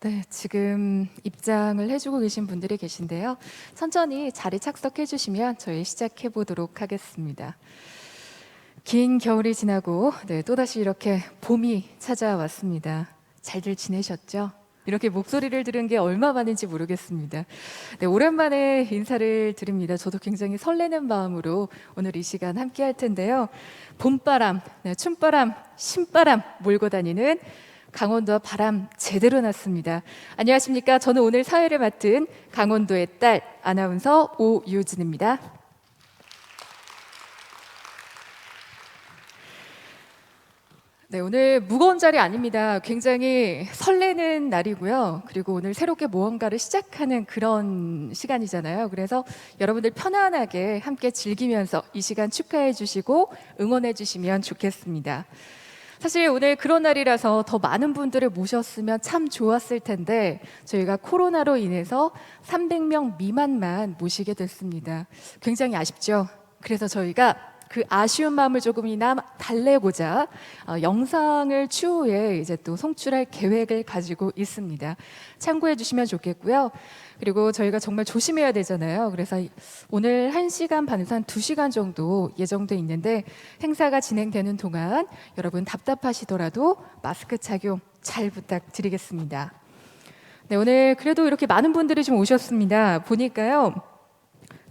네, 지금 입장을 해주고 계신 분들이 계신데요. 천천히 자리 착석해 주시면 저희 시작해 보도록 하겠습니다. 긴 겨울이 지나고 또다시 이렇게 봄이 찾아왔습니다. 잘들 지내셨죠? 이렇게 목소리를 들은 게 얼마 만인지 모르겠습니다. 네, 오랜만에 인사를 드립니다. 저도 굉장히 설레는 마음으로 오늘 이 시간 함께 할 텐데요. 봄바람, 춤바람, 신바람 몰고 다니는 강원도와 바람 제대로 났습니다. 안녕하십니까? 저는 오늘 사회를 맡은 강원도의 딸 아나운서 오유진입니다. 네, 오늘 무거운 자리 아닙니다. 굉장히 설레는 날이고요. 그리고 오늘 새롭게 무언가를 시작하는 그런 시간이잖아요. 그래서 여러분들 편안하게 함께 즐기면서 이 시간 축하해 주시고 응원해 주시면 좋겠습니다. 사실 오늘 그런 날이라서 더 많은 분들을 모셨으면 참 좋았을 텐데 저희가 코로나로 인해서 300명 미만만 모시게 됐습니다. 굉장히 아쉽죠? 그래서 저희가 그 아쉬운 마음을 조금이나 달래고자 영상을 추후에 이제 또 송출할 계획을 가지고 있습니다. 참고해 주시면 좋겠고요. 그리고 저희가 정말 조심해야 되잖아요. 그래서 오늘 1시간 반에서 한 2시간 정도 예정돼 있는데 행사가 진행되는 동안 여러분 답답하시더라도 마스크 착용 잘 부탁드리겠습니다. 네, 오늘 그래도 이렇게 많은 분들이 좀 오셨습니다. 보니까요.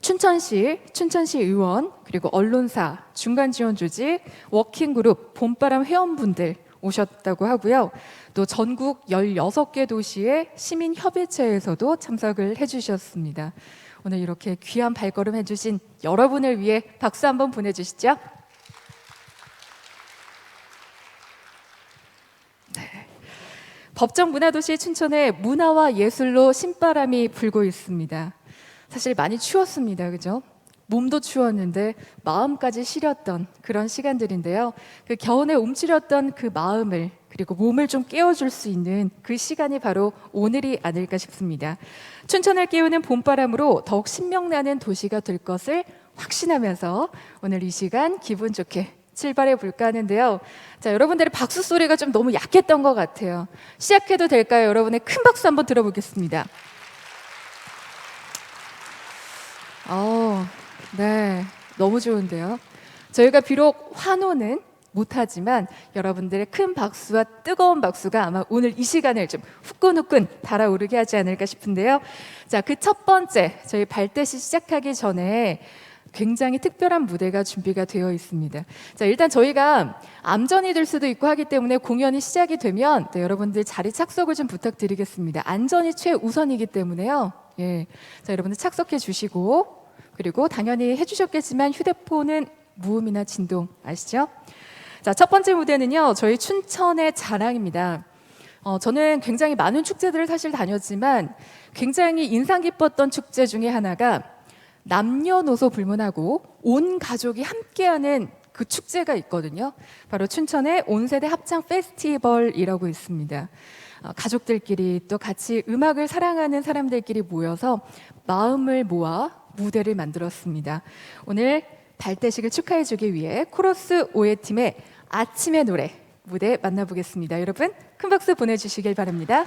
춘천시 의원, 그리고 언론사, 중간지원조직, 워킹그룹, 봄바람 회원분들 오셨다고 하고요. 또 전국 16개 도시의 시민협의체에서도 참석을 해주셨습니다. 오늘 이렇게 귀한 발걸음 해주신 여러분을 위해 박수 한번 보내주시죠. 네. 법정문화도시 춘천에 문화와 예술로 신바람이 불고 있습니다. 사실 많이 추웠습니다. 그죠? 몸도 추웠는데 마음까지 시렸던 그런 시간들인데요. 그 겨운에 움츠렸던 그 마음을 그리고 몸을 좀 깨워줄 수 있는 그 시간이 바로 오늘이 아닐까 싶습니다. 춘천을 깨우는 봄바람으로 더욱 신명나는 도시가 될 것을 확신하면서 오늘 이 시간 기분 좋게 출발해 볼까 하는데요. 자, 여러분들의 박수 소리가 좀 너무 약했던 것 같아요. 시작해도 될까요? 여러분의 큰 박수 한번 들어보겠습니다. 네, 너무 좋은데요. 저희가 비록 환호는 못하지만 여러분들의 큰 박수와 뜨거운 박수가 아마 오늘 이 시간을 좀 후끈후끈 달아오르게 하지 않을까 싶은데요. 자, 그 첫 번째, 저희 발대시 시작하기 전에 굉장히 특별한 무대가 준비가 되어 있습니다. 자, 일단 저희가 암전이 될 수도 있고 하기 때문에 공연이 시작이 되면 여러분들 자리 착석을 좀 부탁드리겠습니다. 안전이 최우선이기 때문에요. 예, 자, 여러분들 착석해 주시고 그리고 당연히 해주셨겠지만 휴대폰은 무음이나 진동 아시죠? 자, 첫 번째 무대는요, 저희 춘천의 자랑입니다. 저는 굉장히 많은 축제들을 사실 다녔지만 굉장히 인상 깊었던 축제 중에 하나가 남녀노소 불문하고 온 가족이 함께하는 그 축제가 있거든요. 바로 춘천의 온세대 합창 페스티벌이라고 있습니다. 가족들끼리 또 같이 음악을 사랑하는 사람들끼리 모여서 마음을 모아 무대를 만들었습니다. 오늘 발대식을 축하해주기 위해 코러스 오해팀의 아침의 노래 무대 만나보겠습니다. 여러분 큰 박수 보내주시길 바랍니다.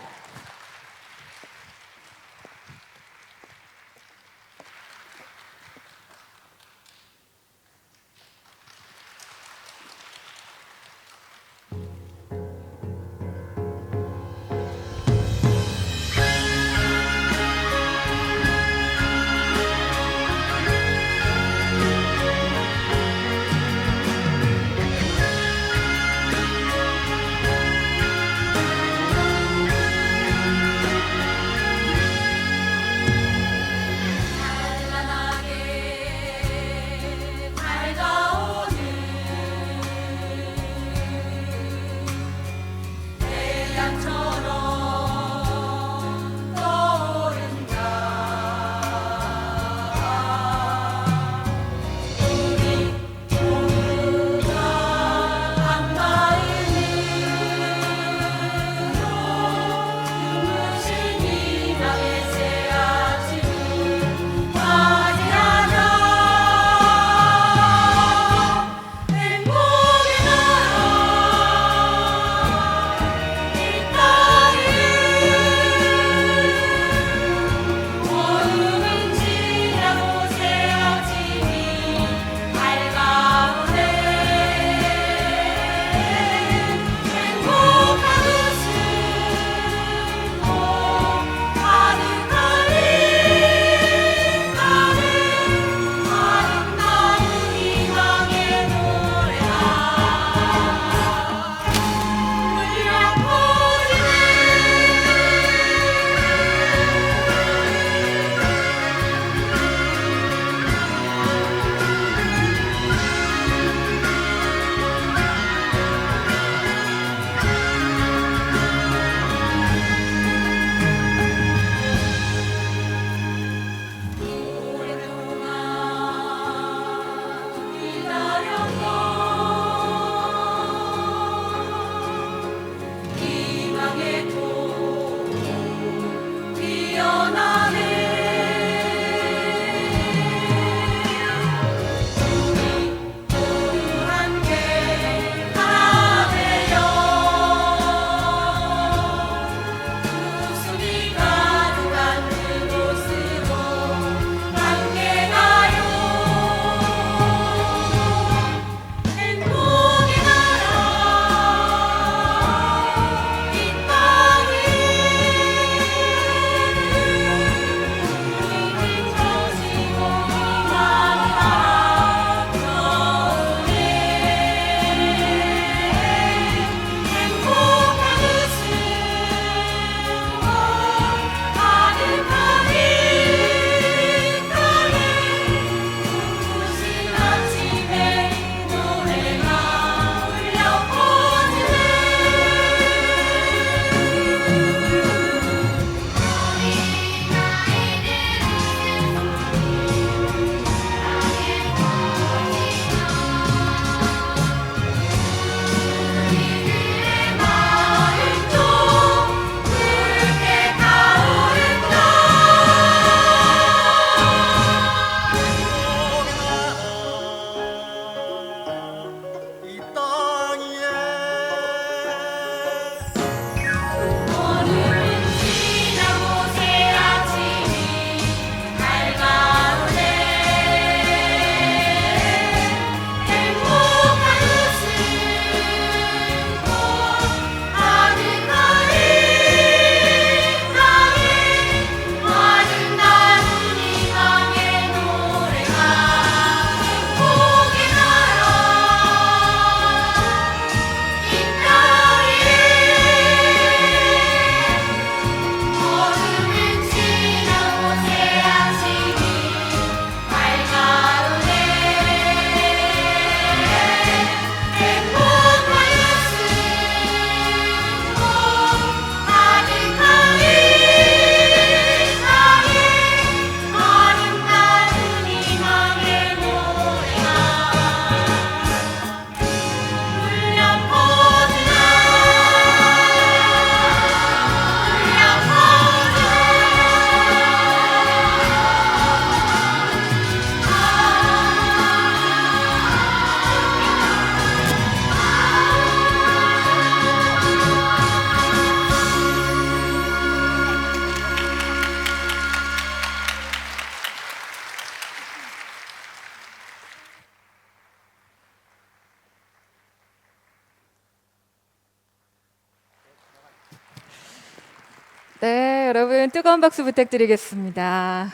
네, 여러분 뜨거운 박수 부탁드리겠습니다.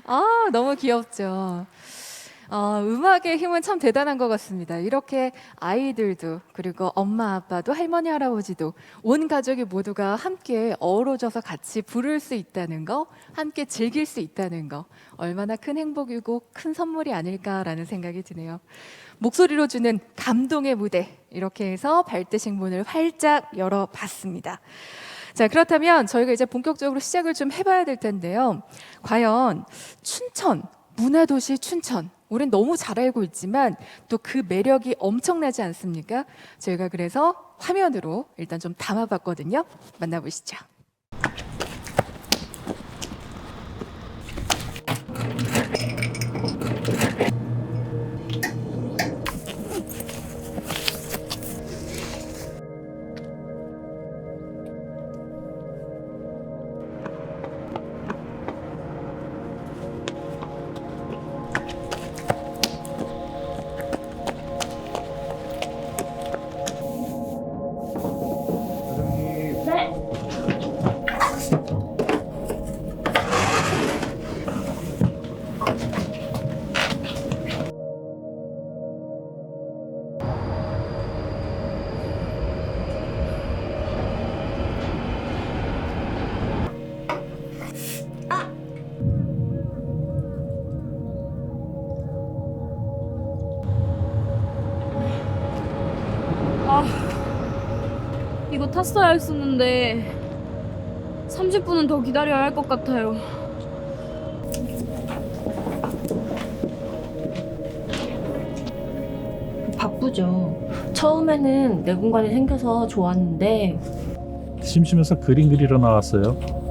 아, 너무 귀엽죠. 음악의 힘은 참 대단한 것 같습니다. 이렇게 아이들도 그리고 엄마 아빠도 할머니 할아버지도 온 가족이 모두가 함께 어우러져서 같이 부를 수 있다는 거, 함께 즐길 수 있다는 거 얼마나 큰 행복이고 큰 선물이 아닐까라는 생각이 드네요. 목소리로 주는 감동의 무대, 이렇게 해서 발대식 문을 활짝 열어봤습니다. 자, 그렇다면 저희가 이제 본격적으로 시작을 좀 해봐야 될 텐데요. 과연 춘천, 문화도시 춘천, 우린 너무 잘 알고 있지만 또 그 매력이 엄청나지 않습니까? 저희가 그래서 화면으로 일단 좀 담아봤거든요. 만나보시죠. 이거 탔어야 했었는데 30분은 더 기다려야 할 것 같아요. 바쁘죠. 처음에는 내 공간이 생겨서 좋았는데 심심해서 그림 그리러 나왔어요.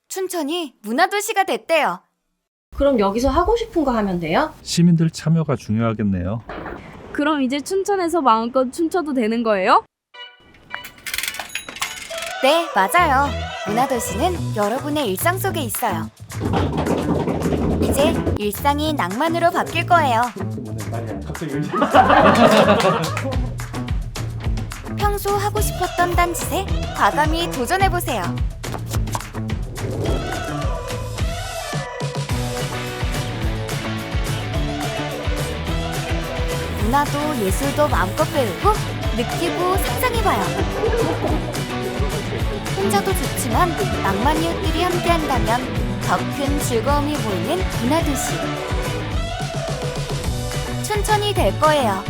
춘천이 문화도시가 됐대요. 그럼 여기서 하고 싶은 거 하면 돼요? 시민들 참여가 중요하겠네요. 그럼 이제 춘천에서 마음껏 춤춰도 되는 거예요? 네, 맞아요. 문화도시는 여러분의 일상 속에 있어요. 이제 일상이 낭만으로 바뀔 거예요. 평소 하고 싶었던 딴짓에 과감히 도전해보세요. 문화도 예술도 마음껏 배우고 느끼고 상상해봐요. 혼자도 좋지만 낭만 이웃들이 함께한다면 더 큰 즐거움이 보이는 문화도시. 춘천이 될 거예요.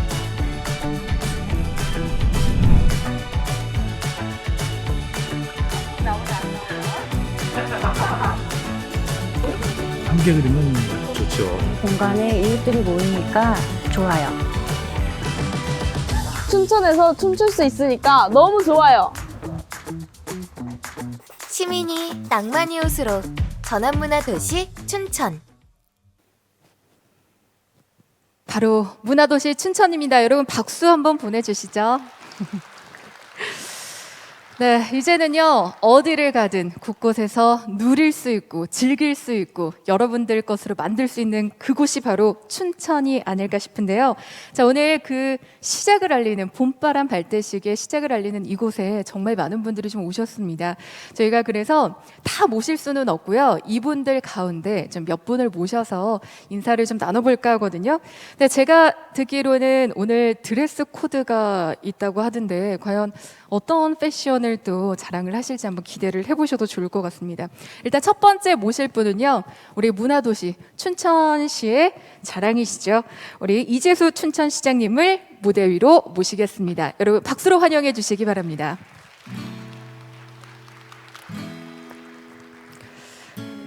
함께 그리면 좋죠. 공간에 이웃들이 모이니까 좋아요. 춘천에서 춤출 수 있으니까 너무 좋아요. 시민이 낭만 이웃으로 전환문화도시 춘천. 바로 문화도시 춘천입니다. 여러분 박수 한번 보내주시죠. 네, 이제는요 어디를 가든 곳곳에서 누릴 수 있고 즐길 수 있고 여러분들 것으로 만들 수 있는 그곳이 바로 춘천이 아닐까 싶은데요. 자, 오늘 그 시작을 알리는 봄바람 발대 시기의 시작을 알리는 이곳에 정말 많은 분들이 좀 오셨습니다. 저희가 그래서 다 모실 수는 없고요. 이분들 가운데 좀 몇 분을 모셔서 인사를 좀 나눠볼까 하거든요. 근데 제가 듣기로는 오늘 드레스 코드가 있다고 하던데 과연 어떤 패션을 또 자랑을 하실지 한번 기대를 해보셔도 좋을 것 같습니다. 일단 첫 번째 모실 분은요, 우리 문화도시 춘천시의 자랑이시죠. 우리 이재수 춘천시장님을 무대 위로 모시겠습니다. 여러분 박수로 환영해 주시기 바랍니다.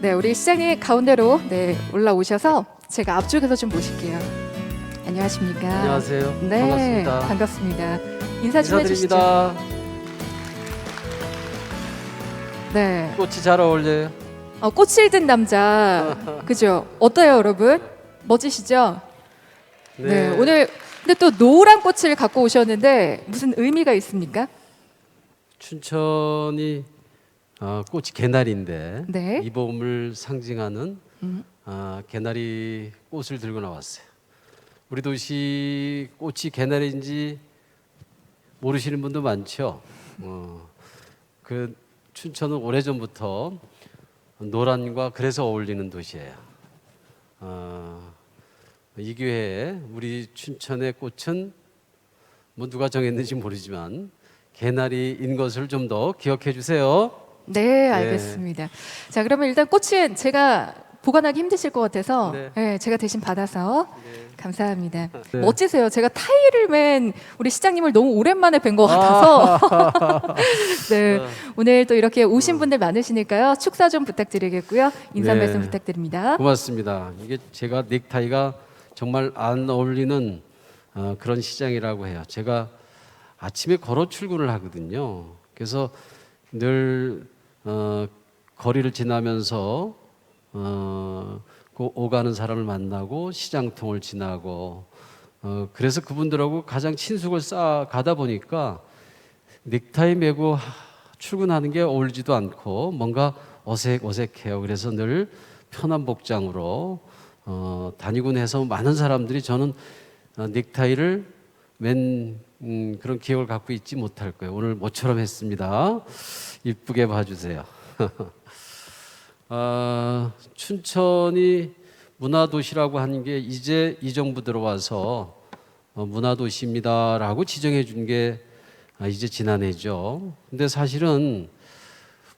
네, 우리 시장님 가운데로 올라오셔서 제가 앞쪽에서 좀 모실게요. 안녕하십니까? 안녕하세요. 네, 반갑습니다. 반갑습니다. 인사 좀 해주시죠. 인사드립니다. 네, 꽃이 잘 어울려요. 꽃을 든 남자, 그죠? 어때요, 여러분? 멋지시죠? 네, 오늘 근데 또 노란 꽃을 갖고 오셨는데 무슨 의미가 있습니까? 춘천이 꽃이 개나리인데 네. 이 봄을 상징하는 개나리 꽃을 들고 나왔어요. 우리 도시 꽃이 개나리인지 모르시는 분도 많죠. 그 춘천은 오래전부터 노란과 그래서 어울리는 도시예요. 이 기회에 우리 춘천의 꽃은 뭐 누가 정했는지 모르지만 개나리인 것을 좀 더 기억해 주세요. 네, 알겠습니다. 자, 그러면 일단 꽃은 제가 보관하기 힘드실 것 같아서 네. 제가 대신 받아서 감사합니다. 네. 멋지세요. 제가 타이를 맨 우리 시장님을 너무 오랜만에 뵌 것 같아서 네, 오늘 또 이렇게 오신 분들 많으시니까요. 축사 좀 부탁드리겠고요. 인사 네. 말씀 부탁드립니다. 고맙습니다. 이게 제가 넥타이가 정말 안 어울리는 그런 시장이라고 해요. 제가 아침에 걸어 출근을 하거든요. 그래서 늘 거리를 지나면서 그 오가는 사람을 만나고 시장통을 지나고 그래서 그분들하고 가장 친숙을 쌓아 가다 보니까 넥타이 메고 출근하는 게 어울리지도 않고 뭔가 어색해요. 그래서 늘 편한 복장으로 다니곤 해서 많은 사람들이 저는 넥타이를 맨 그런 기억을 갖고 있지 못할 거예요. 오늘 모처럼 했습니다. 이쁘게 봐주세요. 춘천이 문화도시라고 하는 게 이제 이 정부 들어와서 문화도시입니다라고 지정해 준 게 이제 지난해죠. 근데 사실은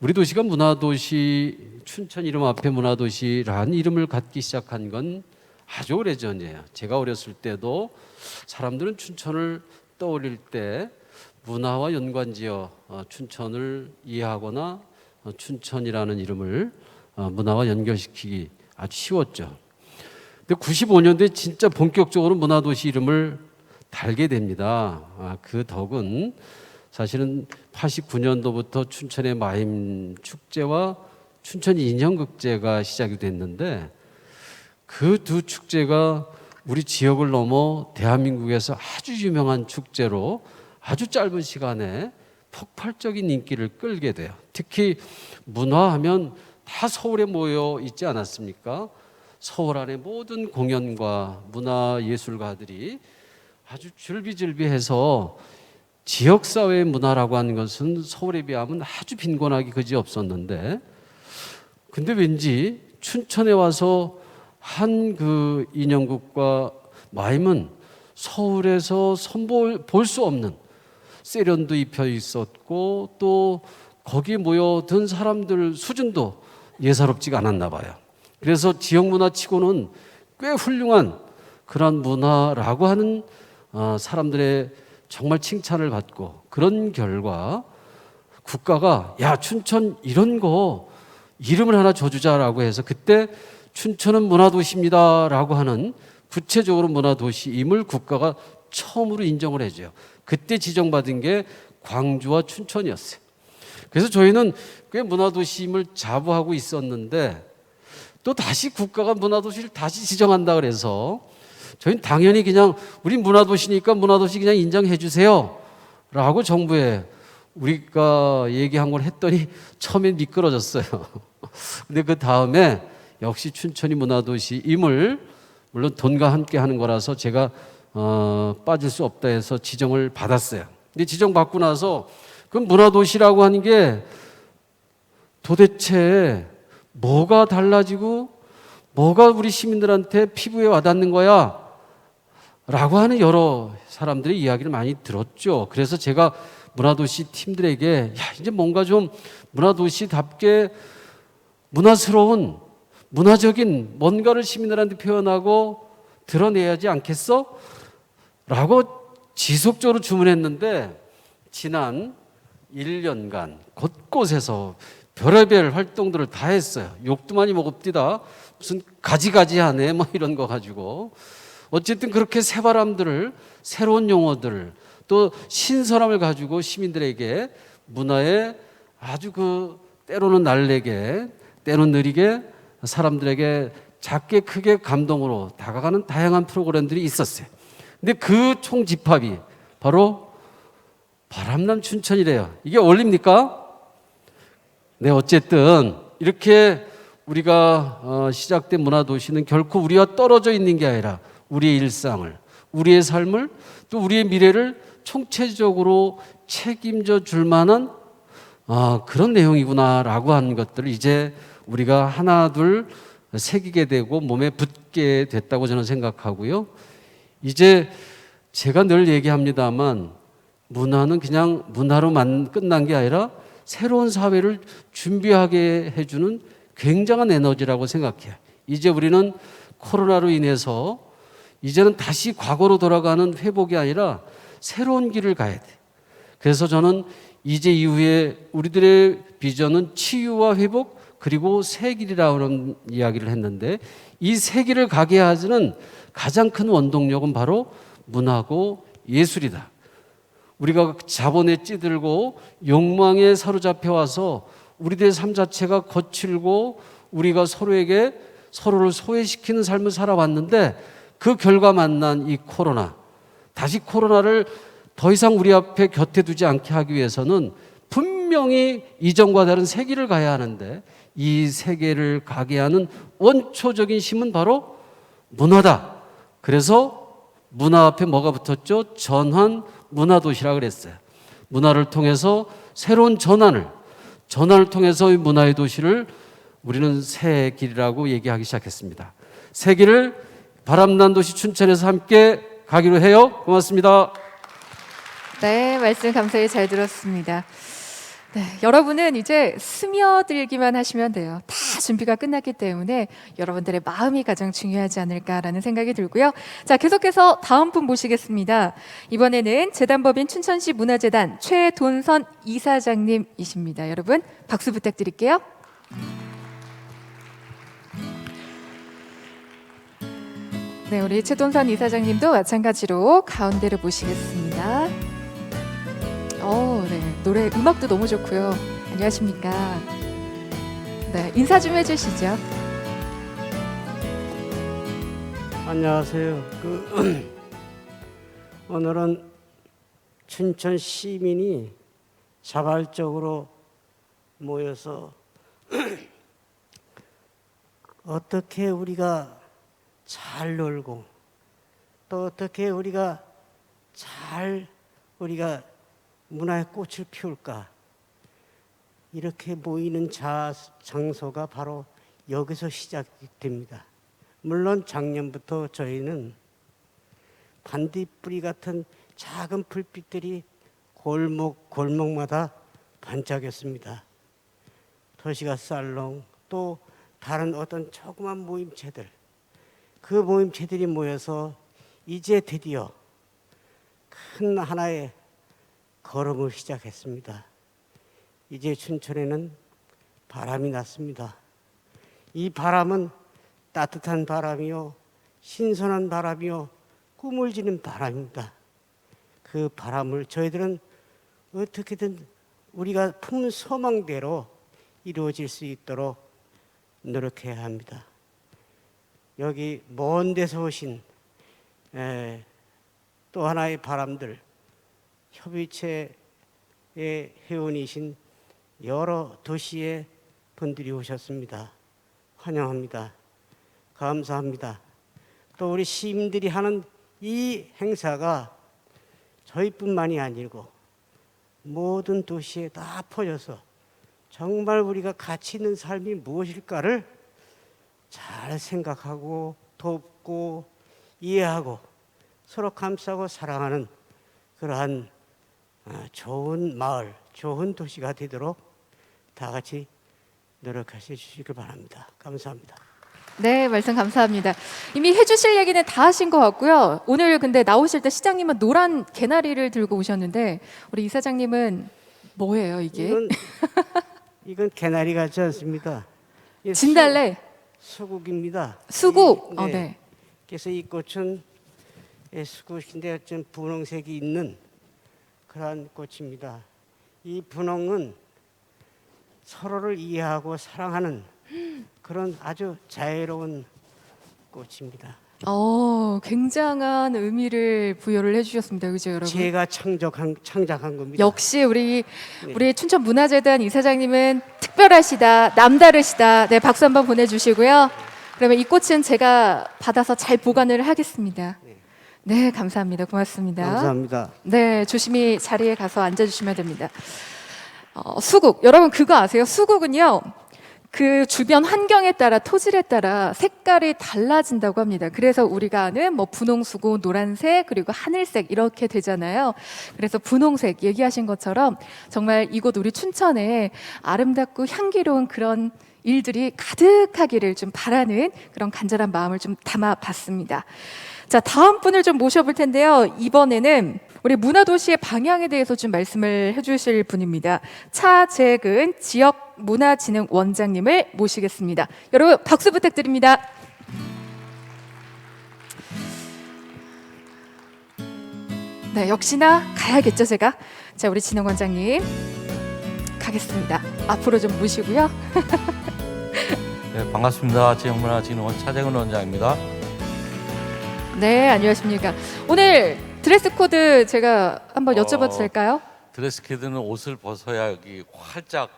우리 도시가 문화도시 춘천 이름 앞에 문화도시라는 이름을 갖기 시작한 건 아주 오래전이에요. 제가 어렸을 때도 사람들은 춘천을 떠올릴 때 문화와 연관지어 춘천을 이해하거나 춘천이라는 이름을 문화와 연결시키기 아주 쉬웠죠. 근데 95년도에 진짜 본격적으로 문화도시 이름을 달게 됩니다. 그 덕은 사실은 89년도부터 춘천의 마임 축제와 춘천 인형극제가 시작이 됐는데 그 두 축제가 우리 지역을 넘어 대한민국에서 아주 유명한 축제로 아주 짧은 시간에 폭발적인 인기를 끌게 돼요. 특히 문화하면 다 서울에 모여 있지 않았습니까? 서울 안에 모든 공연과 문화예술가들이 아주 줄비줄비해서 지역사회의 문화라고 하는 것은 서울에 비하면 아주 빈곤하기 그지없었는데 근데 왠지 춘천에 와서 한 그 인형극과 마임은 서울에서 볼 수 없는 세련도 입혀 있었고 또 거기에 모여든 사람들 수준도 예사롭지가 않았나 봐요. 그래서 지역 문화치고는 꽤 훌륭한 그런 문화라고 하는 사람들의 정말 칭찬을 받고 그런 결과 국가가 야 춘천 이런 거 이름을 하나 줘주자라고 해서 그때 춘천은 문화도시입니다라고 하는 구체적으로 문화도시임을 국가가 처음으로 인정을 해줘요. 그때 지정받은 게 광주와 춘천이었어요. 그래서 저희는 꽤 문화도시임을 자부하고 있었는데 또 다시 국가가 문화도시를 다시 지정한다 그래서 저희는 당연히 그냥 우리 문화도시니까 문화도시 그냥 인정해 주세요 라고 정부에 우리가 얘기한 걸 했더니 처음엔 미끄러졌어요. 근데 그 다음에 역시 춘천이 문화도시임을 물론 돈과 함께 하는 거라서 제가 빠질 수 없다 해서 지정을 받았어요. 근데 지정받고 나서 그 문화도시라고 하는 게 도대체 뭐가 달라지고 뭐가 우리 시민들한테 피부에 와닿는 거야? 라고 하는 여러 사람들의 이야기를 많이 들었죠. 그래서 제가 문화도시 팀들에게 야, 이제 뭔가 좀 문화도시답게 문화스러운 문화적인 뭔가를 시민들한테 표현하고 드러내야지 않겠어? 라고 지속적으로 주문했는데 지난 1년간 곳곳에서 별의별 활동들을 다 했어요. 욕도 많이 먹읍디다. 무슨 가지가지하네 뭐 이런 거 가지고 어쨌든 그렇게 새바람들을 새로운 용어들 또 신선함을 가지고 시민들에게 문화에 아주 그 때로는 날래게 때로는 느리게 사람들에게 작게 크게 감동으로 다가가는 다양한 프로그램들이 있었어요. 근데 그 총집합이 바로 바람난 춘천이래요. 이게 어울립니까? 네, 어쨌든 이렇게 우리가 시작된 문화도시는 결코 우리와 떨어져 있는 게 아니라 우리의 일상을, 우리의 삶을, 또 우리의 미래를 총체적으로 책임져 줄 만한 그런 내용이구나라고 하는 것들을 이제 우리가 하나 둘 새기게 되고 몸에 붙게 됐다고 저는 생각하고요. 이제 제가 늘 얘기합니다만 문화는 그냥 문화로만 끝난 게 아니라 새로운 사회를 준비하게 해주는 굉장한 에너지라고 생각해요. 이제 우리는 코로나로 인해서 이제는 다시 과거로 돌아가는 회복이 아니라 새로운 길을 가야 돼. 그래서 저는 이제 이후에 우리들의 비전은 치유와 회복 그리고 새 길이라는 이야기를 했는데 이 새 길을 가게 하는 가장 큰 원동력은 바로 문화고 예술이다. 우리가 자본에 찌들고 욕망에 사로잡혀 와서 우리들의 삶 자체가 거칠고 우리가 서로를 소외시키는 삶을 살아왔는데 그 결과 만난 이 코로나, 다시 코로나를 더 이상 우리 앞에 곁에 두지 않게 하기 위해서는 분명히 이전과 다른 세계를 가야 하는데 이 세계를 가게 하는 원초적인 힘은 바로 문화다. 그래서 문화 앞에 뭐가 붙었죠? 전환 문화도시라 그랬어요. 문화를 통해서 새로운 전환을 통해서 이 문화의 도시를 우리는 새 길이라고 얘기하기 시작했습니다. 새 길을 바람난 도시 춘천에서 함께 가기로 해요. 고맙습니다. 네, 말씀 감사히 잘 들었습니다. 네, 여러분은 이제 스며들기만 하시면 돼요. 다 준비가 끝났기 때문에 여러분들의 마음이 가장 중요하지 않을까라는 생각이 들고요. 자, 계속해서 다음 분 모시겠습니다. 이번에는 재단법인 춘천시 문화재단 최돈선 이사장님이십니다. 여러분 박수 부탁드릴게요. 네, 우리 최돈선 이사장님도 마찬가지로 가운데로 모시겠습니다. 네, 노래 음악도 너무 좋고요. 안녕하십니까? 네, 인사 좀 해주시죠. 안녕하세요. 오늘은 춘천 시민이 자발적으로 모여서 어떻게 우리가 잘 놀고 또 어떻게 우리가 문화의 꽃을 피울까, 이렇게 모이는 장소가 바로 여기서 시작됩니다. 물론 작년부터 저희는 반딧불이 같은 작은 불빛들이 골목마다 반짝였습니다. 도시가스 살롱, 또 다른 어떤 조그만 모임체들, 그 모임체들이 모여서 이제 드디어 큰 하나의 걸음을 시작했습니다. 이제 춘천에는 바람이 났습니다. 이 바람은 따뜻한 바람이요, 신선한 바람이요, 꿈을 지는 바람입니다. 그 바람을 저희들은 어떻게든 우리가 품은 소망대로 이루어질 수 있도록 노력해야 합니다. 여기 먼 데서 오신 또 하나의 바람들, 협의체의 회원이신 여러 도시의 분들이 오셨습니다. 환영합니다. 감사합니다. 또 우리 시민들이 하는 이 행사가 저희뿐만이 아니고 모든 도시에 다 퍼져서 정말 우리가 가치 있는 삶이 무엇일까를 잘 생각하고 돕고 이해하고 서로 감싸고 사랑하는 그러한 좋은 마을, 좋은 도시가 되도록 다 같이 노력하셔 주시길 바랍니다. 감사합니다. 네, 말씀 감사합니다. 이미 해주실 얘기는 다 하신 것 같고요. 오늘 근데 나오실 때 시장님은 노란 개나리를 들고 오셨는데 우리 이사장님은 뭐예요 이게? 이건 개나리 같지 않습니다. 진달래, 수국입니다. 수국. 네. 네. 그래서 이 꽃은 수국인데 좀 분홍색이 있는 그러한 꽃입니다. 이 분홍은 서로를 이해하고 사랑하는 그런 아주 자애로운 꽃입니다. 굉장한 의미를 부여를 해주셨습니다, 그죠, 여러분? 제가 창작한 겁니다. 역시 우리 춘천 문화재단 이사장님은 특별하시다, 남다르시다. 네, 박수 한번 보내주시고요. 그러면 이 꽃은 제가 받아서 잘 보관을 하겠습니다. 네, 감사합니다. 고맙습니다. 감사합니다. 네, 조심히 자리에 가서 앉아주시면 됩니다. 수국, 여러분 그거 아세요? 수국은요, 그 주변 환경에 따라, 토질에 따라 색깔이 달라진다고 합니다. 그래서 우리가 아는 뭐 분홍수국, 노란색, 그리고 하늘색 이렇게 되잖아요. 그래서 분홍색 얘기하신 것처럼 정말 이곳 우리 춘천에 아름답고 향기로운 그런 일들이 가득하기를 좀 바라는 그런 간절한 마음을 좀 담아봤습니다. 자, 다음 분을 좀 모셔볼 텐데요. 이번에는 우리 문화도시의 방향에 대해서 좀 말씀을 해주실 분입니다. 차재근 지역문화진흥원장님을 모시겠습니다. 여러분 박수 부탁드립니다. 네, 역시나 가야겠죠 제가. 자, 우리 진흥원장님 가겠습니다. 앞으로 좀 모시고요. 네, 반갑습니다. 지역문화진흥원 차재근 원장입니다. 네, 안녕하십니까. 오늘 드레스 코드 제가 한번 여쭤봐도 될까요? 드레스 코드는 옷을 벗어야 여기 활짝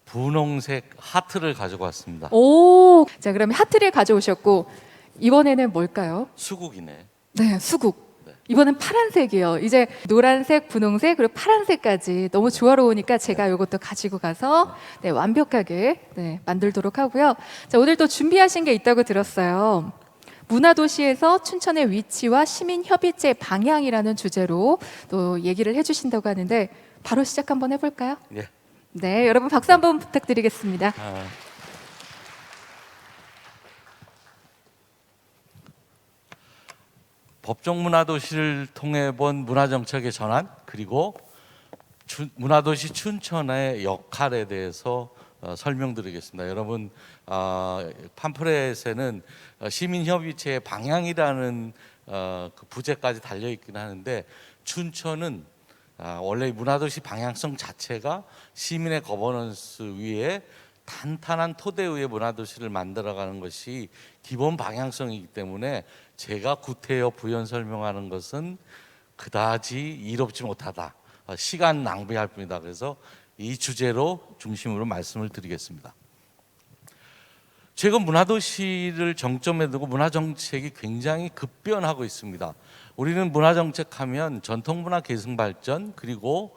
분홍색 하트를 가지고 왔습니다. 오, 자 그러면 하트를 가져오셨고 이번에는 뭘까요? 수국이네. 네, 수국. 네. 이번엔 파란색이요. 이제 노란색, 분홍색 그리고 파란색까지 너무 조화로우니까 제가 이것도 가지고 가서 네, 완벽하게 네, 만들도록 하고요. 자, 오늘 또 준비하신 게 있다고 들었어요. 문화도시에서 춘천의 위치와 시민협의체 방향이라는 주제로 또 얘기를 해주신다고 하는데 바로 시작 한번 해볼까요? 네. 네, 여러분 박수 한번 부탁드리겠습니다. 법정 문화도시를 통해 본 문화정책의 전환, 그리고 문화도시 춘천의 역할에 대해서 설명드리겠습니다. 여러분, 팜플렛에는 시민협의체의 방향이라는 그 부제까지 달려 있긴 하는데, 춘천은 원래 문화도시 방향성 자체가 시민의 거버넌스 위에 탄탄한 토대 위에 문화도시를 만들어가는 것이 기본 방향성이기 때문에 제가 구태여 부연 설명하는 것은 그다지 이롭지 못하다, 시간 낭비할 뿐이다. 그래서 이 주제로 중심으로 말씀을 드리겠습니다. 최근 문화도시를 정점에 두고 문화정책이 굉장히 급변하고 있습니다. 우리는 문화정책하면 전통문화 계승발전 그리고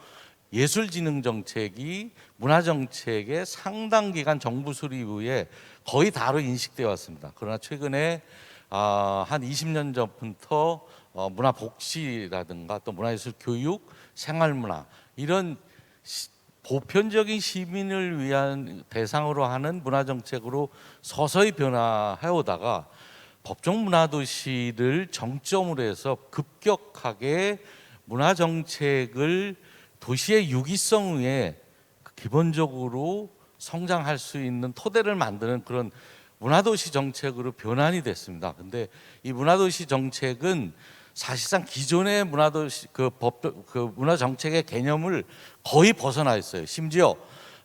예술진흥정책이 문화정책의 상당 기간 정부 수립 이후에 거의 다로 인식되어 왔습니다. 그러나 최근에 한 20년 전부터 문화복지라든가 또 문화예술 교육, 생활문화 이런 보편적인 시민을 위한 대상으로 하는 문화정책으로 서서히 변화해 오다가 법정문화도시를 정점으로 해서 급격하게 문화정책을 도시의 유기성 위에 기본적으로 성장할 수 있는 토대를 만드는 그런 문화도시 정책으로 변환이 됐습니다. 근데 이 문화도시 정책은 사실상 기존의 문화도시 그 문화정책의 개념을 거의 벗어나 있어요. 심지어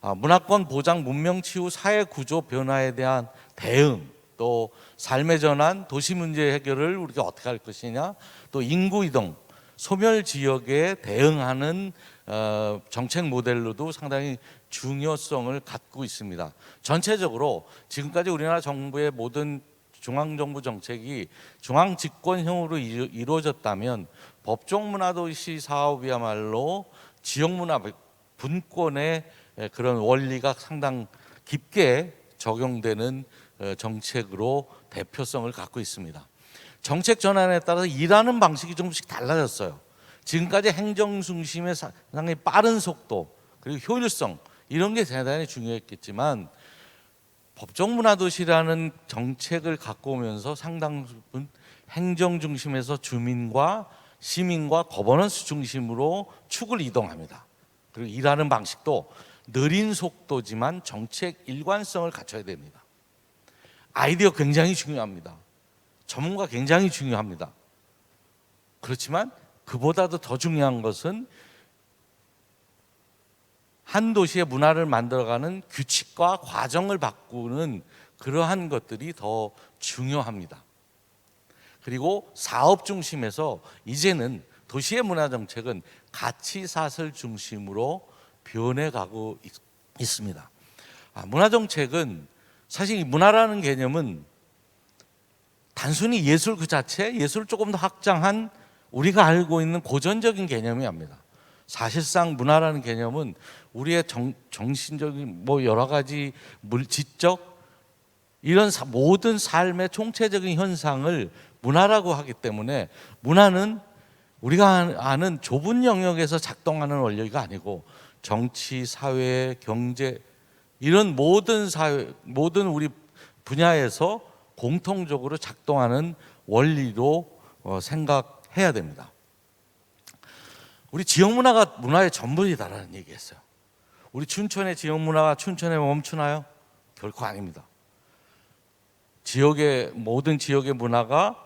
문화권 보장, 문명 치유, 사회 구조 변화에 대한 대응, 또 삶의 전환, 도시 문제 해결을 우리가 어떻게 할 것이냐, 또 인구 이동, 소멸 지역에 대응하는 정책 모델로도 상당히 중요성을 갖고 있습니다. 전체적으로 지금까지 우리나라 정부의 모든 중앙정부 정책이 중앙집권형으로 이루어졌다면 법정문화도시 사업이야말로 지역문화 분권의 그런 원리가 상당 깊게 적용되는 정책으로 대표성을 갖고 있습니다. 정책 전환에 따라서 일하는 방식이 조금씩 달라졌어요. 지금까지 행정 중심의 상당히 빠른 속도 그리고 효율성 이런 게 대단히 중요했겠지만 법정문화도시라는 정책을 갖고 오면서 상당 부분 행정 중심에서 주민과 시민과 거버넌스 중심으로 축을 이동합니다. 그리고 일하는 방식도 느린 속도지만 정책 일관성을 갖춰야 됩니다. 아이디어 굉장히 중요합니다. 전문가 굉장히 중요합니다. 그렇지만 그보다도 더 중요한 것은 한 도시의 문화를 만들어가는 규칙과 과정을 바꾸는 그러한 것들이 더 중요합니다. 그리고 사업 중심에서 이제는 도시의 문화 정책은 가치 사슬 중심으로 변해가고 있습니다. 문화 정책은 사실 이 문화라는 개념은 단순히 예술 그 자체, 예술을 조금 더 확장한 우리가 알고 있는 고전적인 개념이 아닙니다. 사실상 문화라는 개념은 우리의 정신적인 여러 가지 지적 이런 모든 삶의 총체적인 현상을 문화라고 하기 때문에 문화는 우리가 아는 좁은 영역에서 작동하는 원리가 아니고 정치, 사회, 경제 이런 모든 우리 분야에서 공통적으로 작동하는 원리로 생각해야 됩니다. 우리 지역 문화가 문화의 전부이다라는 얘기했어요. 우리 춘천의 지역 문화가 춘천에 멈추나요? 결코 아닙니다. 모든 지역의 문화가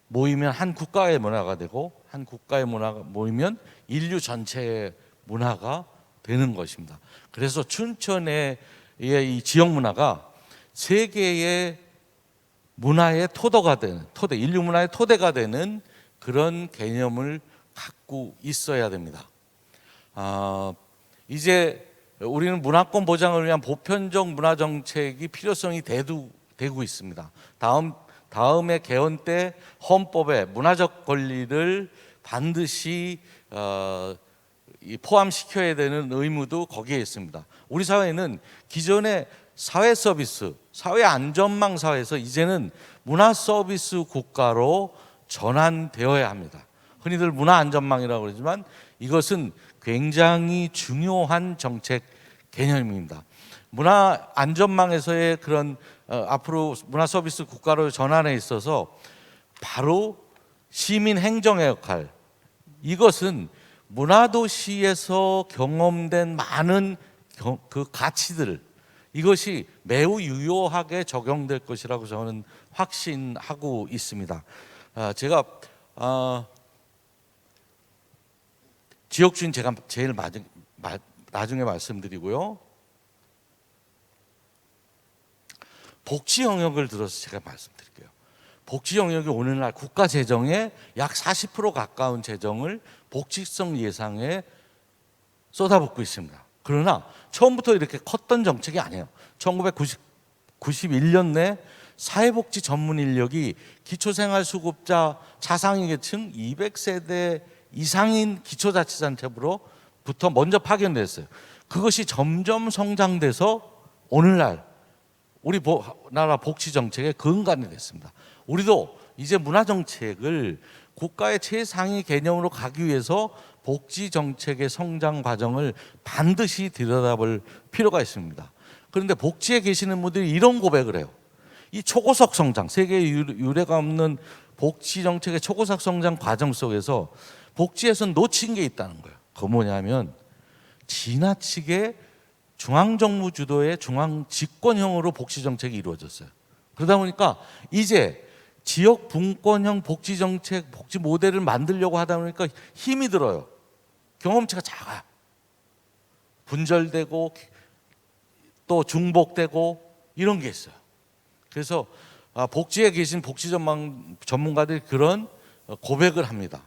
모이면 한 국가의 문화가 되고 한 국가의 문화가 모이면 인류 전체의 문화가 되는 것입니다. 그래서 춘천의 이 지역 문화가 세계의 문화의 토대가 되는 인류 문화의 토대가 되는 그런 개념을 갖고 있어야 됩니다. 이제 우리는 문화권 보장을 위한 보편적 문화 정책이 필요성이 되고 있습니다. 다음에 개헌 때 헌법에 문화적 권리를 반드시 포함시켜야 되는 의무도 거기에 있습니다. 우리 사회는 기존의 사회 서비스, 사회 안전망 사회에서 이제는 문화 서비스 국가로 전환되어야 합니다. 흔히들 문화 안전망이라고 그러지만 이것은 굉장히 중요한 정책 개념입니다. 문화 안전망에서의 그런 앞으로 문화 서비스 국가로 전환에 있어서 바로 시민 행정의 역할, 이것은 문화도시에서 경험된 많은 그 가치들, 이것이 매우 유효하게 적용될 것이라고 저는 확신하고 있습니다. 제가 지역주인 제가 제일 나중에 말씀드리고요. 복지 영역을 들어서 제가 말씀드릴게요. 복지 영역이 오늘날 국가 재정의 약 40% 가까운 재정을 복지성 예산에 쏟아붓고 있습니다. 그러나 처음부터 이렇게 컸던 정책이 아니에요. 1991년 사회복지 전문 인력이 기초생활수급자 차상위 계층 200세대 이상인 기초자치단체부터 먼저 파견됐어요. 그것이 점점 성장돼서 오늘날 우리 나라 복지 정책의 근간이 됐습니다. 우리도 이제 문화 정책을 국가의 최상위 개념으로 가기 위해서 복지 정책의 성장 과정을 반드시 들여다볼 필요가 있습니다. 그런데 복지에 계시는 분들이 이런 고백을 해요. 이 초고속 성장, 세계에 유례가 없는 복지 정책의 초고속 성장 과정 속에서 복지에서 놓친 게 있다는 거예요. 그거 뭐냐면 지나치게 중앙정부 주도의 중앙 집권형으로 복지 정책이 이루어졌어요. 그러다 보니까 이제 지역 분권형 복지 정책, 복지 모델을 만들려고 하다 보니까 힘이 들어요. 경험치가 작아요. 분절되고 또 중복되고 이런 게 있어요. 그래서 복지에 계신 복지 전문가들이 그런 고백을 합니다.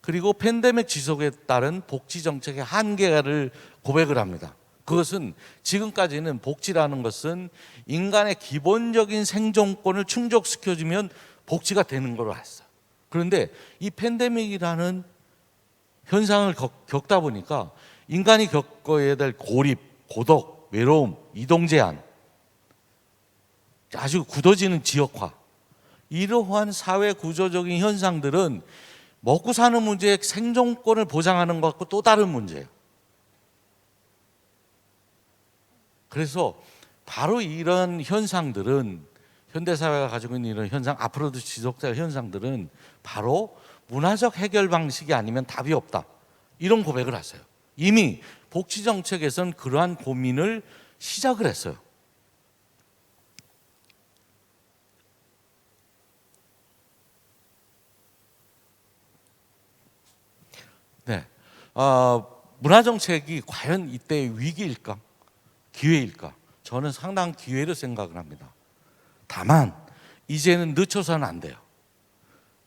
그리고 팬데믹 지속에 따른 복지 정책의 한계를 고백을 합니다. 그것은 지금까지는 복지라는 것은 인간의 기본적인 생존권을 충족시켜주면 복지가 되는 걸로 알았어요. 그런데 이 팬데믹이라는 현상을 겪다 보니까 인간이 겪어야 될 고립, 고독, 외로움, 이동 제한, 아주 굳어지는 지역화, 이러한 사회 구조적인 현상들은 먹고 사는 문제의 생존권을 보장하는 것과 또 다른 문제예요. 그래서 바로 이런 현상들은 현대사회가 가지고 있는 이런 현상, 앞으로도 지속될 현상들은 바로 문화적 해결 방식이 아니면 답이 없다. 이런 고백을 하세요. 이미 복지정책에서는 그러한 고민을 시작을 했어요. 네, 문화정책이 과연 이때 위기일까? 기회일까? 저는 상당한 기회로 생각을 합니다. 다만 이제는 늦춰서는 안 돼요.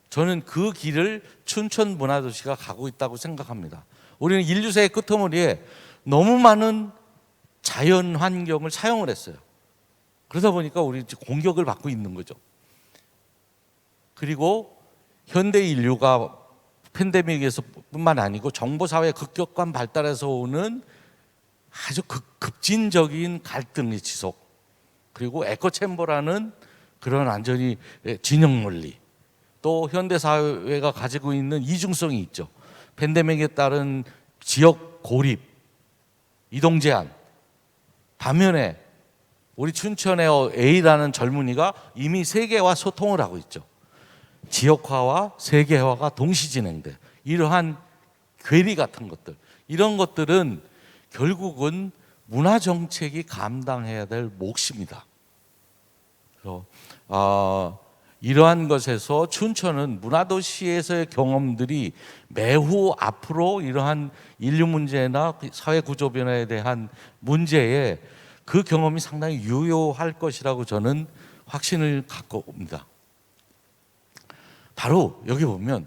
저는 그 길을 춘천 문화도시가 가고 있다고 생각합니다. 우리는 인류사의 끄트머리에 너무 많은 자연 환경을 사용을 했어요. 그러다 보니까 우리 공격을 받고 있는 거죠. 그리고 현대 인류가 팬데믹에서 뿐만 아니고 정보사회 급격한 발달에서 오는 아주 급진적인 갈등의 지속, 그리고 에코챔버라는 그런 완전히 진영 논리, 또 현대사회가 가지고 있는 이중성이 있죠. 팬데믹에 따른 지역 고립, 이동 제한. 반면에 우리 춘천의 A라는 젊은이가 이미 세계와 소통을 하고 있죠. 지역화와 세계화가 동시 진행돼. 이러한 괴리 같은 것들, 이런 것들은 결국은 문화 정책이 감당해야 될 몫입니다. 그래서 이러한 것에서 춘천은 문화도시에서의 경험들이 매우 앞으로 이러한 인류 문제나 사회 구조 변화에 대한 문제에 그 경험이 상당히 유효할 것이라고 저는 확신을 갖고 옵니다. 바로 여기 보면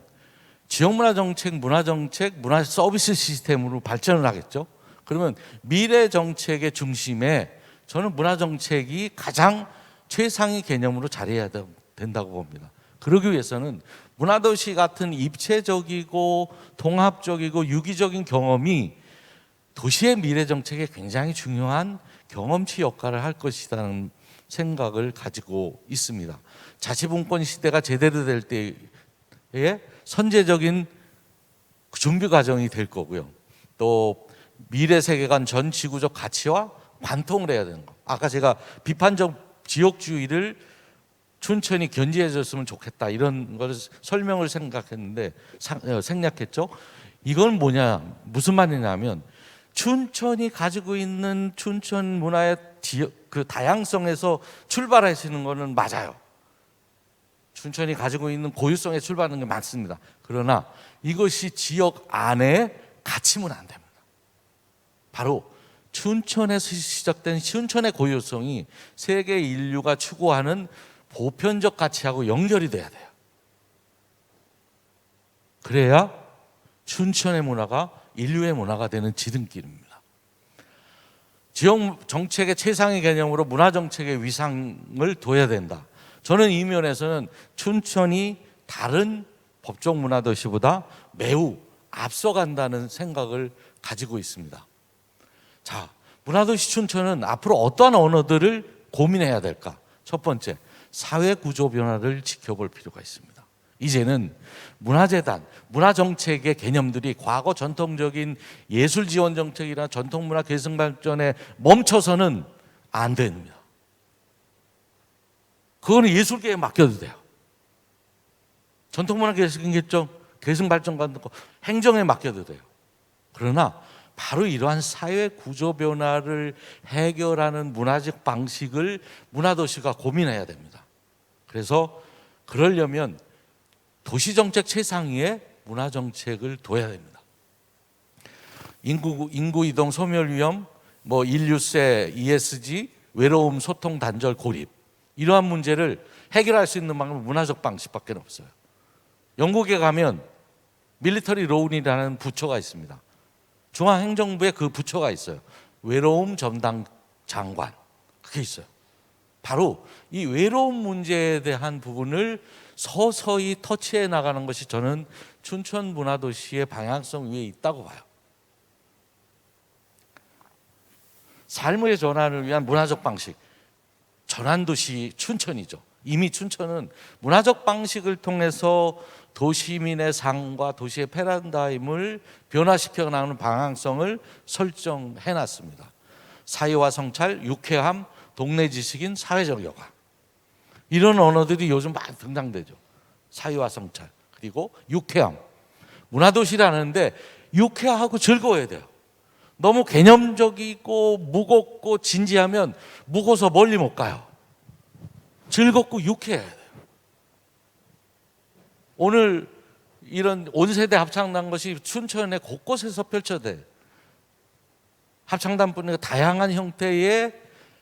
지역문화정책, 문화정책, 문화서비스 시스템으로 발전을 하겠죠. 그러면 미래정책의 중심에 저는 문화정책이 가장 최상위 개념으로 자리해야 된다고 봅니다. 그러기 위해서는 문화도시 같은 입체적이고 통합적이고 유기적인 경험이 도시의 미래정책에 굉장히 중요한 경험치 역할을 할 것이라는 생각을 가지고 있습니다. 자치분권 시대가 제대로 될 때에 선제적인 준비 과정이 될 거고요. 또 미래 세계관 전 지구적 가치와 관통을 해야 되는 거. 아까 제가 비판적 지역주의를 춘천이 견지해줬으면 좋겠다 이런 걸 설명을 생략했죠. 이건 뭐냐, 무슨 말이냐면 춘천이 가지고 있는 춘천 문화의 그 다양성에서 출발하시는 거는 맞아요. 춘천이 가지고 있는 고유성에 출발하는 게 맞습니다. 그러나 이것이 지역 안에 갇히면 안 됩니다. 바로 춘천에서 시작된 춘천의 고유성이 세계 인류가 추구하는 보편적 가치하고 연결이 돼야 돼요. 그래야 춘천의 문화가 인류의 문화가 되는 지름길입니다. 지역 정책의 최상의 개념으로 문화 정책의 위상을 둬야 된다. 저는 이 면에서는 춘천이 다른 법적 문화 도시보다 매우 앞서간다는 생각을 가지고 있습니다. 자, 문화도시 춘천은 앞으로 어떠한 언어들을 고민해야 될까? 첫 번째, 사회 구조 변화를 지켜볼 필요가 있습니다. 이제는 문화재단, 문화정책의 개념들이 과거 전통적인 예술지원정책이나 전통문화 계승발전에 멈춰서는 안 됩니다. 그거는 예술계에 맡겨도 돼요. 전통문화 계승발전 같은 거 행정에 맡겨도 돼요. 그러나 바로 이러한 사회 구조 변화를 해결하는 문화적 방식을 문화도시가 고민해야 됩니다. 그래서 그러려면 도시정책 최상위에 문화정책을 둬야 됩니다. 인구 이동, 소멸 위험, 인류세, ESG, 외로움, 소통, 단절, 고립, 이러한 문제를 해결할 수 있는 방법은 문화적 방식밖에 없어요. 영국에 가면 밀리터리 로운이라는 부처가 있습니다. 중앙행정부에 그 부처가 있어요. 외로움 전담 장관, 그게 있어요. 바로 이 외로움 문제에 대한 부분을 서서히 터치해 나가는 것이 저는 춘천 문화도시의 방향성 위에 있다고 봐요. 삶의 전환을 위한 문화적 방식, 전환도시 춘천이죠. 이미 춘천은 문화적 방식을 통해서 도시민의 삶과 도시의 패러다임을 변화시켜 나가는 방향성을 설정해 놨습니다. 사회화 성찰, 유쾌함, 동네 지식인, 사회적 여가, 이런 언어들이 요즘 많이 등장되죠. 사회화 성찰, 그리고 유쾌함. 문화도시라는데 유쾌하고 즐거워야 돼요. 너무 개념적이고 무겁고 진지하면 무거워서 멀리 못 가요. 즐겁고 유쾌해야 돼요. 오늘 이런 온세대 합창단 것이 춘천에 곳곳에서 펼쳐져요. 합창단뿐이 다양한 형태의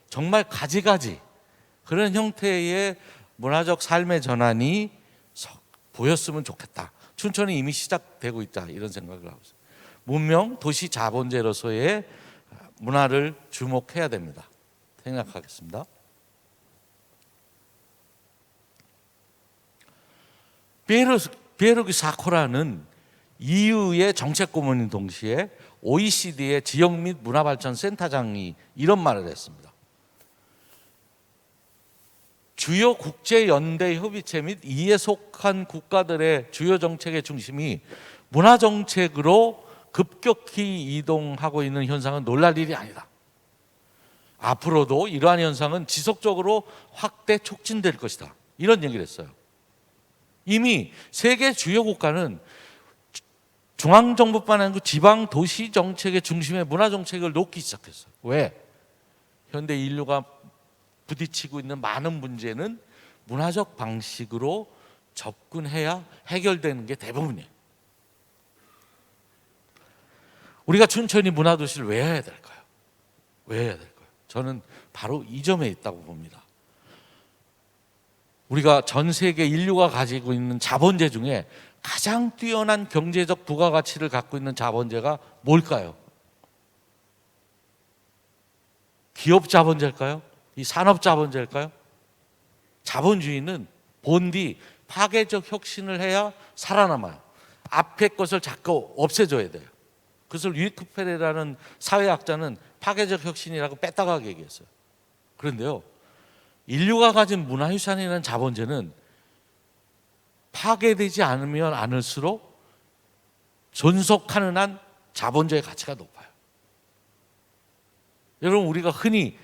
정말 가지가지 그런 형태의 문화적 삶의 전환이 보였으면 좋겠다. 춘천이 이미 시작되고 있다, 이런 생각을 하고 있습니다. 문명, 도시 자본제로서의 문화를 주목해야 됩니다. 생각하겠습니다. 베르그 사코라는 EU의 정책고문인 동시에 OECD의 지역 및 문화발전센터장이 이런 말을 했습니다. 주요 국제연대 협의체 및 이에 속한 국가들의 주요 정책의 중심이 문화정책으로 급격히 이동하고 있는 현상은 놀랄 일이 아니다. 앞으로도 이러한 현상은 지속적으로 확대 촉진될 것이다, 이런 얘기를 했어요. 이미 세계 주요 국가는 중앙정부뿐 아니고 지방 도시 정책의 중심에 문화정책을 놓기 시작했어요. 왜? 현대 인류가 부딪히고 있는 많은 문제는 문화적 방식으로 접근해야 해결되는 게 대부분이에요. 우리가 춘천이 문화도시를 왜 해야 될까요? 왜 해야 될까요? 저는 바로 이 점에 있다고 봅니다. 우리가 전 세계 인류가 가지고 있는 자본재 중에 가장 뛰어난 경제적 부가가치를 갖고 있는 자본재가 뭘까요? 기업 자본재일까요? 이 산업 자본재일까요? 자본주의는 본디 파괴적 혁신을 해야 살아남아요. 앞에 것을 자꾸 없애줘야 돼요. 그것을 류이크페레라는 사회학자는 파괴적 혁신이라고 뺐다가 얘기했어요. 그런데요, 인류가 가진 문화유산이라는 자본재는 파괴되지 않으면 않을수록 존속하는 한 자본주의 가치가 높아요. 여러분 우리가 흔히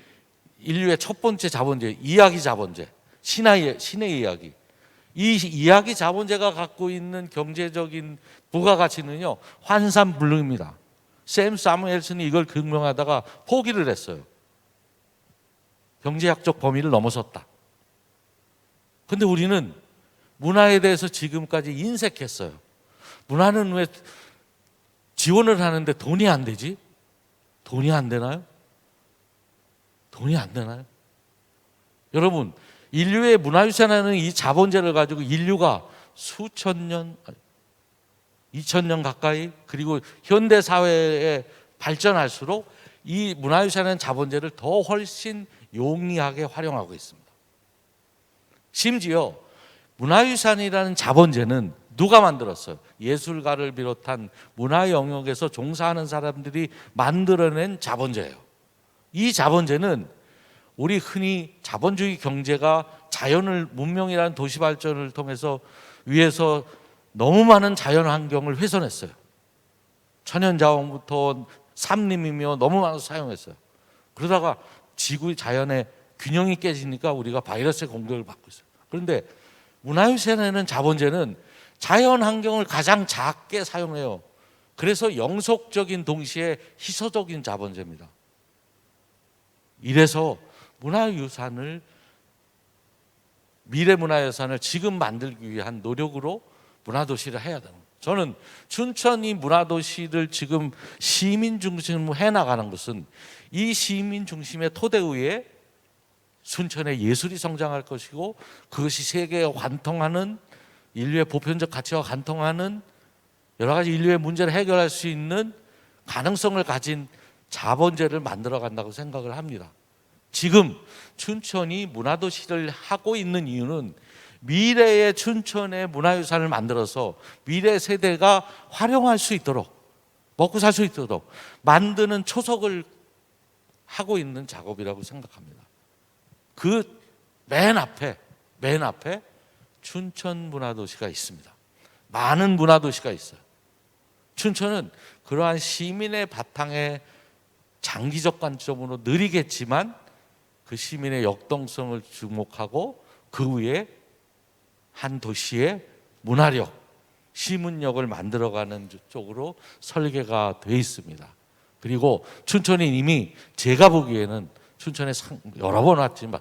인류의 첫 번째 자본제, 이야기 자본제, 신의 이야기. 이 이야기 자본제가 갖고 있는 경제적인 부가가치는요, 환산불능입니다. 샘 사무엘슨이 이걸 증명하다가 포기를 했어요. 경제학적 범위를 넘어섰다. 근데 우리는 문화에 대해서 지금까지 인색했어요. 문화는 왜 지원을 하는데 돈이 안 되지? 돈이 안 되나요? 돈이 안 되나요? 여러분, 인류의 문화유산이라는 이 자본제를 가지고 인류가 수천 년, 2000년 가까이, 그리고 현대 사회에 발전할수록 이 문화유산이라는 자본제를 더 훨씬 용이하게 활용하고 있습니다. 심지어 문화유산이라는 자본제는 누가 만들었어요? 예술가를 비롯한 문화 영역에서 종사하는 사람들이 만들어낸 자본제예요. 이 자본제는 우리 흔히 자본주의 경제가 자연을, 문명이라는 도시 발전을 통해서 위해서 너무 많은 자연 환경을 훼손했어요. 천연자원부터 산림이며 너무 많아서 사용했어요. 그러다가 지구 자연의 균형이 깨지니까 우리가 바이러스의 공격을 받고 있어요. 그런데 문화유산에는 자본제는 자연 환경을 가장 작게 사용해요. 그래서 영속적인 동시에 희소적인 자본제입니다. 이래서 문화유산을, 미래 문화유산을 지금 만들기 위한 노력으로 문화도시를 해야 되는 거예요. 저는 춘천이 문화도시를 지금 시민 중심으로 해나가는 것은 이 시민 중심의 토대 위에 순천의 예술이 성장할 것이고, 그것이 세계에 관통하는, 인류의 보편적 가치와 관통하는 여러 가지 인류의 문제를 해결할 수 있는 가능성을 가진 자본제를 만들어 간다고 생각을 합니다. 지금 춘천이 문화도시를 하고 있는 이유는 미래의 춘천의 문화유산을 만들어서 미래 세대가 활용할 수 있도록, 먹고 살 수 있도록 만드는 초석을 하고 있는 작업이라고 생각합니다. 그 맨 앞에 춘천 문화도시가 있습니다. 많은 문화도시가 있어요. 춘천은 그러한 시민의 바탕에 장기적 관점으로 느리겠지만 그 시민의 역동성을 주목하고 그 위에 한 도시의 문화력, 시민력을 만들어가는 쪽으로 설계가 되어 있습니다. 그리고 춘천이 이미 제가 보기에는 춘천에 여러 번 왔지만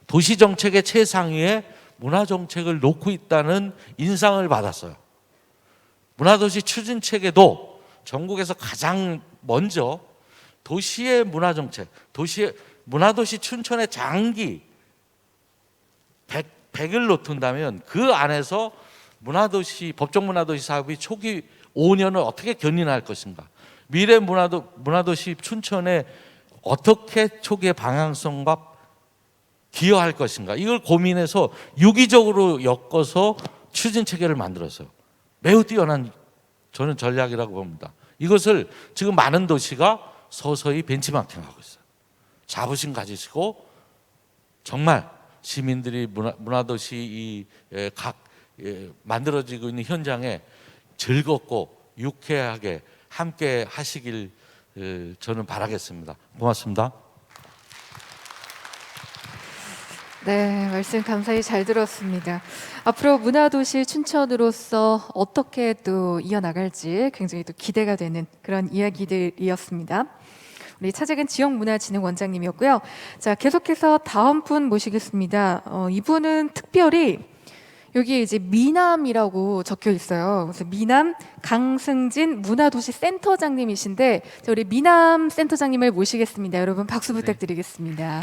도시정책의 최상위에 문화정책을 놓고 있다는 인상을 받았어요. 문화도시 추진책에도 전국에서 가장 먼저 도시의 문화정책, 문화도시 춘천의 장기 100을 놓든다면 그 안에서 법정문화도시 사업이 초기 5년을 어떻게 견인할 것인가, 미래 문화도시 춘천에 어떻게 초기의 방향성과 기여할 것인가, 이걸 고민해서 유기적으로 엮어서 추진 체계를 만들었어요. 매우 뛰어난, 저는 전략이라고 봅니다. 이것을 지금 많은 도시가 서서히 벤치마킹하고 있어요. 자부심 가지시고 정말 시민들이 문화도시 만들어지고 있는 현장에 즐겁고 유쾌하게 함께 하시길 저는 바라겠습니다. 고맙습니다. 네, 말씀 감사히 잘 들었습니다. 앞으로 문화도시 춘천으로서 어떻게 또 이어나갈지 굉장히 또 기대가 되는 그런 이야기들이었습니다. 우리 차재근 지역문화진흥원장님이었고요. 자, 계속해서 다음 분 모시겠습니다. 이분은 특별히 여기 이제 미남이라고 적혀 있어요. 그래서 미남 강승진 문화도시 센터장님이신데, 자, 우리 미남 센터장님을 모시겠습니다. 여러분 박수 부탁드리겠습니다.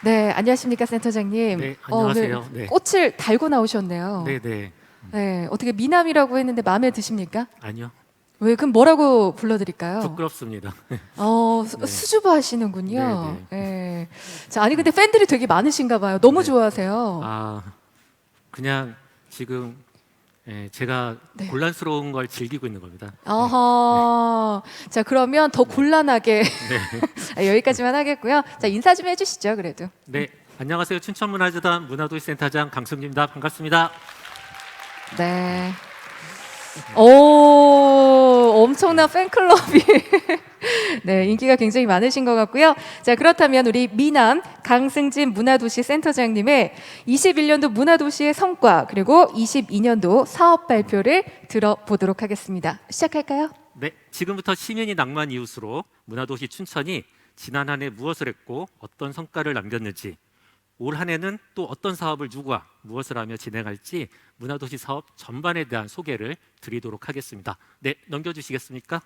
네, 안녕하십니까 센터장님. 네, 안녕하세요. 오늘 네. 꽃을 달고 나오셨네요. 네네. 네, 어떻게 미남이라고 했는데 마음에 드십니까? 아니요. 왜, 그럼 뭐라고 불러드릴까요? 부끄럽습니다. 네. 네. 수줍어 하시는군요. 네네. 네. 자, 아니 근데 팬들이 되게 많으신가 봐요. 너무 네. 좋아하세요. 아, 그냥 지금 제가 네. 곤란스러운 걸 즐기고 있는 겁니다. 어허. 자, 그러면 더 곤란하게 여기까지만 하겠고요. 자, 인사 좀 해주시죠, 그래도. 네, 안녕하세요. 춘천문화재단 문화도시센터장 강승진입니다. 반갑습니다. 네. 오, 엄청난 팬클럽이 네, 인기가 굉장히 많으신 것 같고요. 자, 그렇다면 우리 미남 강승진 문화도시 센터장님의 21년도 문화도시의 성과 그리고 22년도 사업 발표를 들어보도록 하겠습니다. 시작할까요? 네, 지금부터 시민이 낭만 이웃으로 문화도시 춘천이 지난 한 해 무엇을 했고 어떤 성과를 남겼는지, 올 한 해는 또 어떤 사업을 누구와 무엇을 하며 진행할지 문화도시 사업 전반에 대한 소개를 드리도록 하겠습니다. 네, 넘겨주시겠습니까?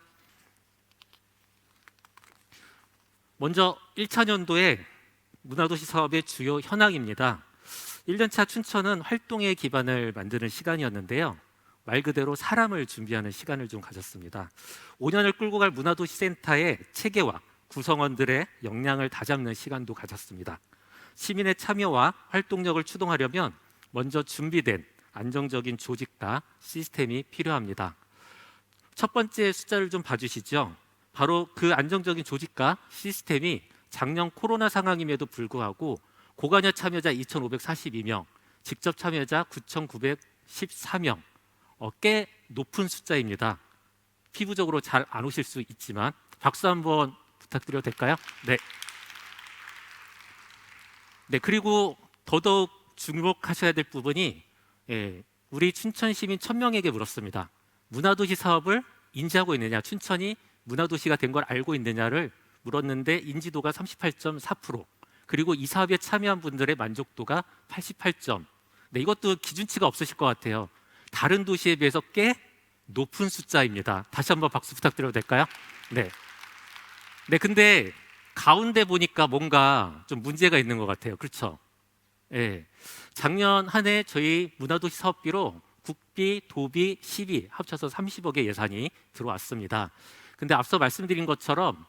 먼저 1차년도에 문화도시 사업의 주요 현황입니다. 1년차 춘천은 활동의 기반을 만드는 시간이었는데요. 말 그대로 사람을 준비하는 시간을 좀 가졌습니다. 5년을 끌고 갈 문화도시 센터의 체계와 구성원들의 역량을 다잡는 시간도 가졌습니다. 시민의 참여와 활동력을 추동하려면 먼저 준비된 안정적인 조직과 시스템이 필요합니다. 첫 번째 숫자를 좀 봐주시죠. 바로 그 안정적인 조직과 시스템이 작년 코로나 상황임에도 불구하고 고관여 참여자 2,542명, 직접 참여자 9,914명, 꽤 높은 숫자입니다. 피부적으로 잘 안 오실 수 있지만 박수 한번 부탁드려도 될까요? 네. 네, 그리고 더더욱 주목하셔야 될 부분이 우리 춘천 시민 1,000명에게 물었습니다. 문화도시 사업을 인지하고 있느냐, 춘천이 문화도시가 된 걸 알고 있느냐를 물었는데 인지도가 38.4%, 그리고 이 사업에 참여한 분들의 만족도가 88점. 네, 이것도 기준치가 없으실 것 같아요. 다른 도시에 비해서 꽤 높은 숫자입니다. 다시 한번 박수 부탁드려도 될까요? 네. 네, 근데 가운데 보니까 뭔가 좀 문제가 있는 것 같아요. 그렇죠? 예. 작년 한 해 저희 문화도시 사업비로 국비, 도비, 시비 합쳐서 30억의 예산이 들어왔습니다. 근데 앞서 말씀드린 것처럼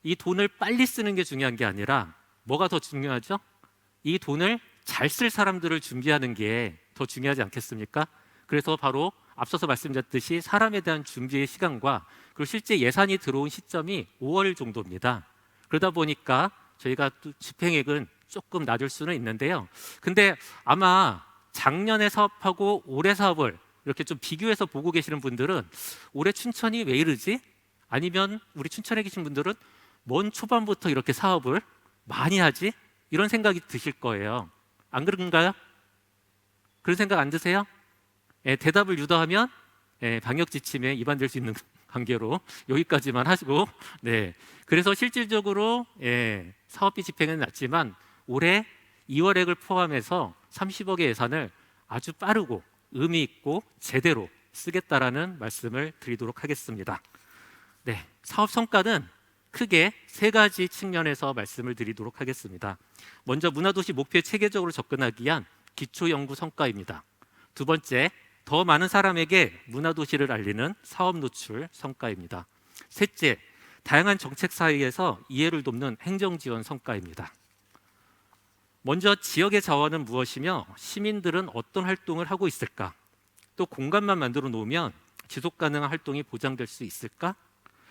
이 돈을 빨리 쓰는 게 중요한 게 아니라 뭐가 더 중요하죠? 이 돈을 잘 쓸 사람들을 준비하는 게 더 중요하지 않겠습니까? 그래서 바로 앞서서 말씀드렸듯이 사람에 대한 준비의 시간과 그리고 실제 예산이 들어온 시점이 5월 정도입니다. 그러다 보니까 저희가 또 집행액은 조금 낮을 수는 있는데요. 근데 아마 작년에 사업하고 올해 사업을 이렇게 좀 비교해서 보고 계시는 분들은 올해 춘천이 왜 이러지? 아니면 우리 춘천에 계신 분들은 먼 초반부터 이렇게 사업을 많이 하지? 이런 생각이 드실 거예요. 안 그런가요? 그런 생각 안 드세요? 대답을 유도하면 방역 지침에 위반될 수 있는 관계로 여기까지만 하시고, 네. 그래서 실질적으로 사업비 집행은 낮지만 올해 2월액을 포함해서 30억의 예산을 아주 빠르고 의미 있고 제대로 쓰겠다라는 말씀을 드리도록 하겠습니다. 네, 사업 성과는 크게 세 가지 측면에서 말씀을 드리도록 하겠습니다. 먼저 문화도시 목표에 체계적으로 접근하기 위한 기초연구 성과입니다. 두 번째, 더 많은 사람에게 문화도시를 알리는 사업 노출 성과입니다. 셋째, 다양한 정책 사이에서 이해를 돕는 행정지원 성과입니다. 먼저 지역의 자원은 무엇이며 시민들은 어떤 활동을 하고 있을까? 또 공간만 만들어 놓으면 지속 가능한 활동이 보장될 수 있을까?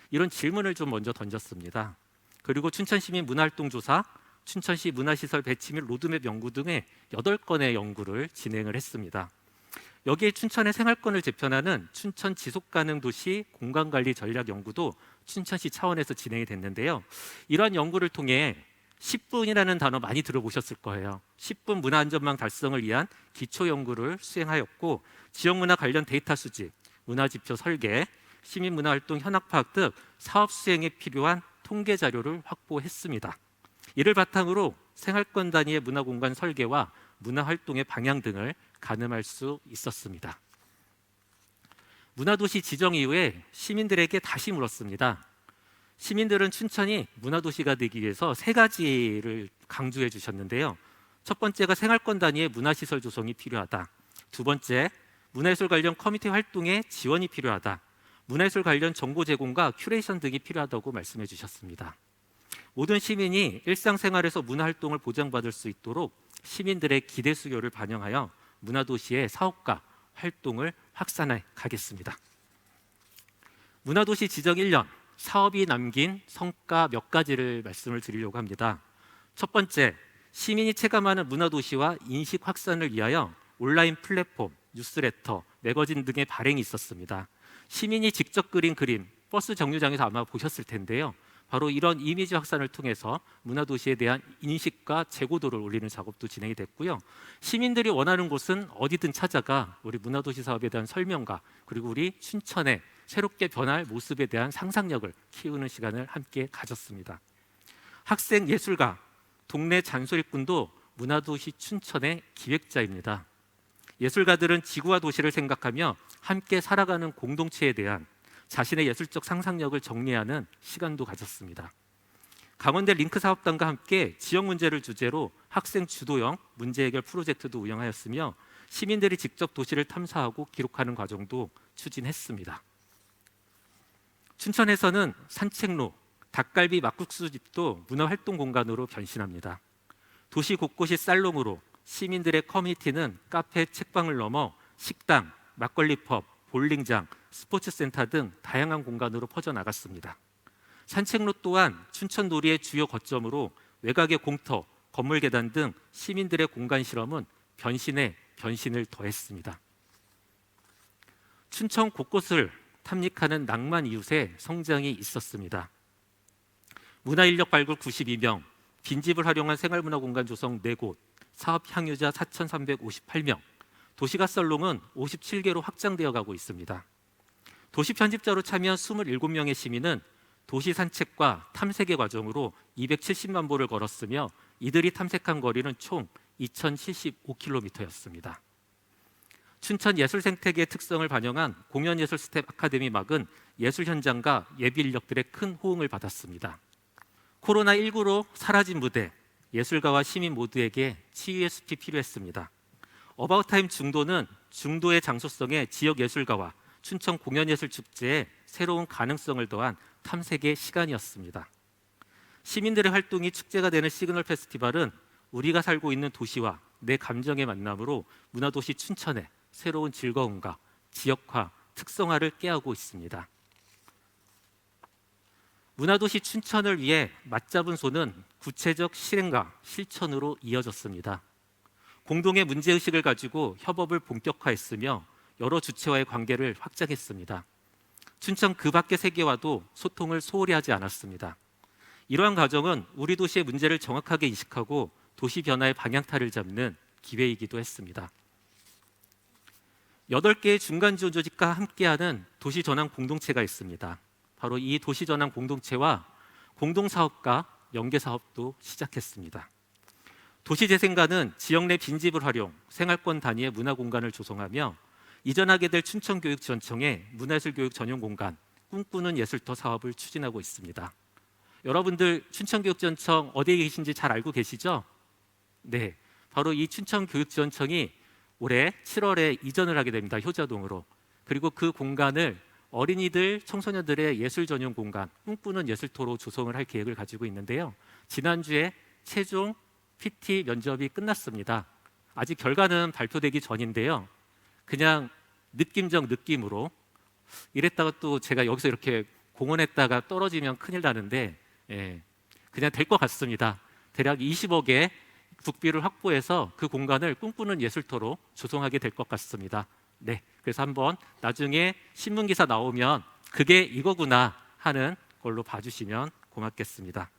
이런 질문을 좀 먼저 던졌습니다. 그리고 춘천시민 문화활동조사, 춘천시 문화시설 배치 및 로드맵 연구 등의 8건의 연구를 진행을 했습니다. 여기에 춘천의 생활권을 재편하는 춘천 지속가능도시 공간관리 전략 연구도 춘천시 차원에서 진행이 됐는데요. 이러한 연구를 통해 10분이라는 단어 많이 들어보셨을 거예요. 10분 문화안전망 달성을 위한 기초 연구를 수행하였고, 지역문화 관련 데이터 수집, 문화지표 설계, 시민문화활동 현황 파악 등 사업 수행에 필요한 통계 자료를 확보했습니다. 이를 바탕으로 생활권 단위의 문화공간 설계와 문화활동의 방향 등을 가늠할 수 있었습니다. 문화도시 지정 이후에 시민들에게 다시 물었습니다. 시민들은 춘천이 문화도시가 되기 위해서 세 가지를 강조해 주셨는데요. 첫 번째가 생활권 단위의 문화시설 조성이 필요하다. 두 번째, 문화예술 관련 커뮤니티 활동에 지원이 필요하다. 문화예술 관련 정보 제공과 큐레이션 등이 필요하다고 말씀해 주셨습니다. 모든 시민이 일상생활에서 문화활동을 보장받을 수 있도록 시민들의 기대 수요를 반영하여 문화도시의 사업과 활동을 확산해 가겠습니다. 문화도시 지정 1년, 사업이 남긴 성과 몇 가지를 말씀을 드리려고 합니다. 첫 번째, 시민이 체감하는 문화도시와 인식 확산을 위하여 온라인 플랫폼, 뉴스레터, 매거진 등의 발행이 있었습니다. 시민이 직접 그린 그림, 버스 정류장에서 아마 보셨을 텐데요. 바로 이런 이미지 확산을 통해서 문화도시에 대한 인식과 재고도를 올리는 작업도 진행이 됐고요. 시민들이 원하는 곳은 어디든 찾아가 우리 문화도시 사업에 대한 설명과 그리고 우리 춘천의 새롭게 변할 모습에 대한 상상력을 키우는 시간을 함께 가졌습니다. 학생 예술가, 동네 잔소리꾼도 문화도시 춘천의 기획자입니다. 예술가들은 지구와 도시를 생각하며 함께 살아가는 공동체에 대한 자신의 예술적 상상력을 정리하는 시간도 가졌습니다. 강원대 링크 사업단과 함께 지역 문제를 주제로 학생 주도형 문제 해결 프로젝트도 운영하였으며 시민들이 직접 도시를 탐사하고 기록하는 과정도 추진했습니다. 춘천에서는 산책로, 닭갈비 막국수집도 문화활동 공간으로 변신합니다. 도시 곳곳이 살롱으로 시민들의 커뮤니티는 카페, 책방을 넘어 식당, 막걸리 펍, 볼링장, 스포츠센터 등 다양한 공간으로 퍼져나갔습니다. 산책로 또한 춘천놀이의 주요 거점으로 외곽의 공터, 건물 계단 등 시민들의 공간 실험은 변신에 변신을 더했습니다. 춘천 곳곳을 탐닉하는 낭만 이웃의 성장이 있었습니다. 문화인력 발굴 92명, 빈집을 활용한 생활문화공간 조성 4곳, 사업 향유자 4,358명, 도시가 살롱은 57개로 확장되어 가고 있습니다. 도시 편집자로 참여한 27명의 시민은 도시 산책과 탐색의 과정으로 270만 보를 걸었으며 이들이 탐색한 거리는 총 2,075km였습니다. 춘천 예술 생태계의 특성을 반영한 공연예술 스텝 아카데미 막은 예술 현장과 예비 인력들의 큰 호응을 받았습니다. 코로나19로 사라진 무대, 예술가와 시민 모두에게 치유의 숲이 필요했습니다. 어바웃타임 중도는 중도의 장소성에 지역 예술가와 춘천 공연예술축제에 새로운 가능성을 더한 탐색의 시간이었습니다. 시민들의 활동이 축제가 되는 시그널 페스티벌은 우리가 살고 있는 도시와 내 감정의 만남으로 문화도시 춘천의 새로운 즐거움과 지역화, 특성화를 깨하고 있습니다. 문화도시 춘천을 위해 맞잡은 손은 구체적 실행과 실천으로 이어졌습니다. 공동의 문제의식을 가지고 협업을 본격화했으며 여러 주체와의 관계를 확장했습니다. 춘천 그 밖의 세계와도 소통을 소홀히 하지 않았습니다. 이러한 과정은 우리 도시의 문제를 정확하게 인식하고 도시 변화의 방향타를 잡는 기회이기도 했습니다. 8개의 중간 지원 조직과 함께하는 도시전환 공동체가 있습니다. 바로 이 도시전환 공동체와 공동사업과 연계사업도 시작했습니다. 도시재생과는 지역 내 빈집을 활용, 생활권 단위의 문화공간을 조성하며 이전하게 될 춘천교육지원청의 문화예술교육 전용공간, 꿈꾸는 예술터 사업을 추진하고 있습니다. 여러분들 춘천교육지원청 어디에 계신지 잘 알고 계시죠? 네, 바로 이 춘천교육지원청이 올해 7월에 이전을 하게 됩니다. 효자동으로. 그리고 그 공간을 어린이들, 청소년들의 예술 전용 공간, 꿈꾸는 예술터로 조성을 할 계획을 가지고 있는데요. 지난주에 최종 PT 면접이 끝났습니다. 아직 결과는 발표되기 전인데요. 그냥 느낌적 느낌으로 이랬다가 또 제가 여기서 이렇게 공언했다가 떨어지면 큰일 나는데 그냥 될 것 같습니다. 대략 20억의 국비를 확보해서 그 공간을 꿈꾸는 예술터로 조성하게 될 것 같습니다. 네, 그래서 한번 나중에 신문기사 나오면 그게 이거구나 하는 걸로 봐주시면 고맙겠습니다.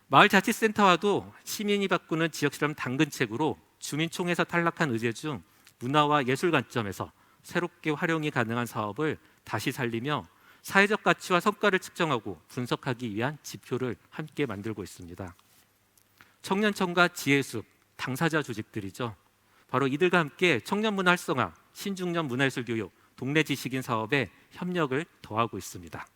마을자치센터와도 시민이 바꾸는 지역실험 당근책으로 주민총회에서 탈락한 의제 중 문화와 예술 관점에서 새롭게 활용이 가능한 사업을 다시 살리며 사회적 가치와 성과를 측정하고 분석하기 위한 지표를 함께 만들고 있습니다. 청년청과 지혜숲, 당사자 조직들이죠. 바로 이들과 함께 청년문화 활성화, 신중년 문화예술교육, 동네 지식인 사업에 협력을 더하고 있습니다.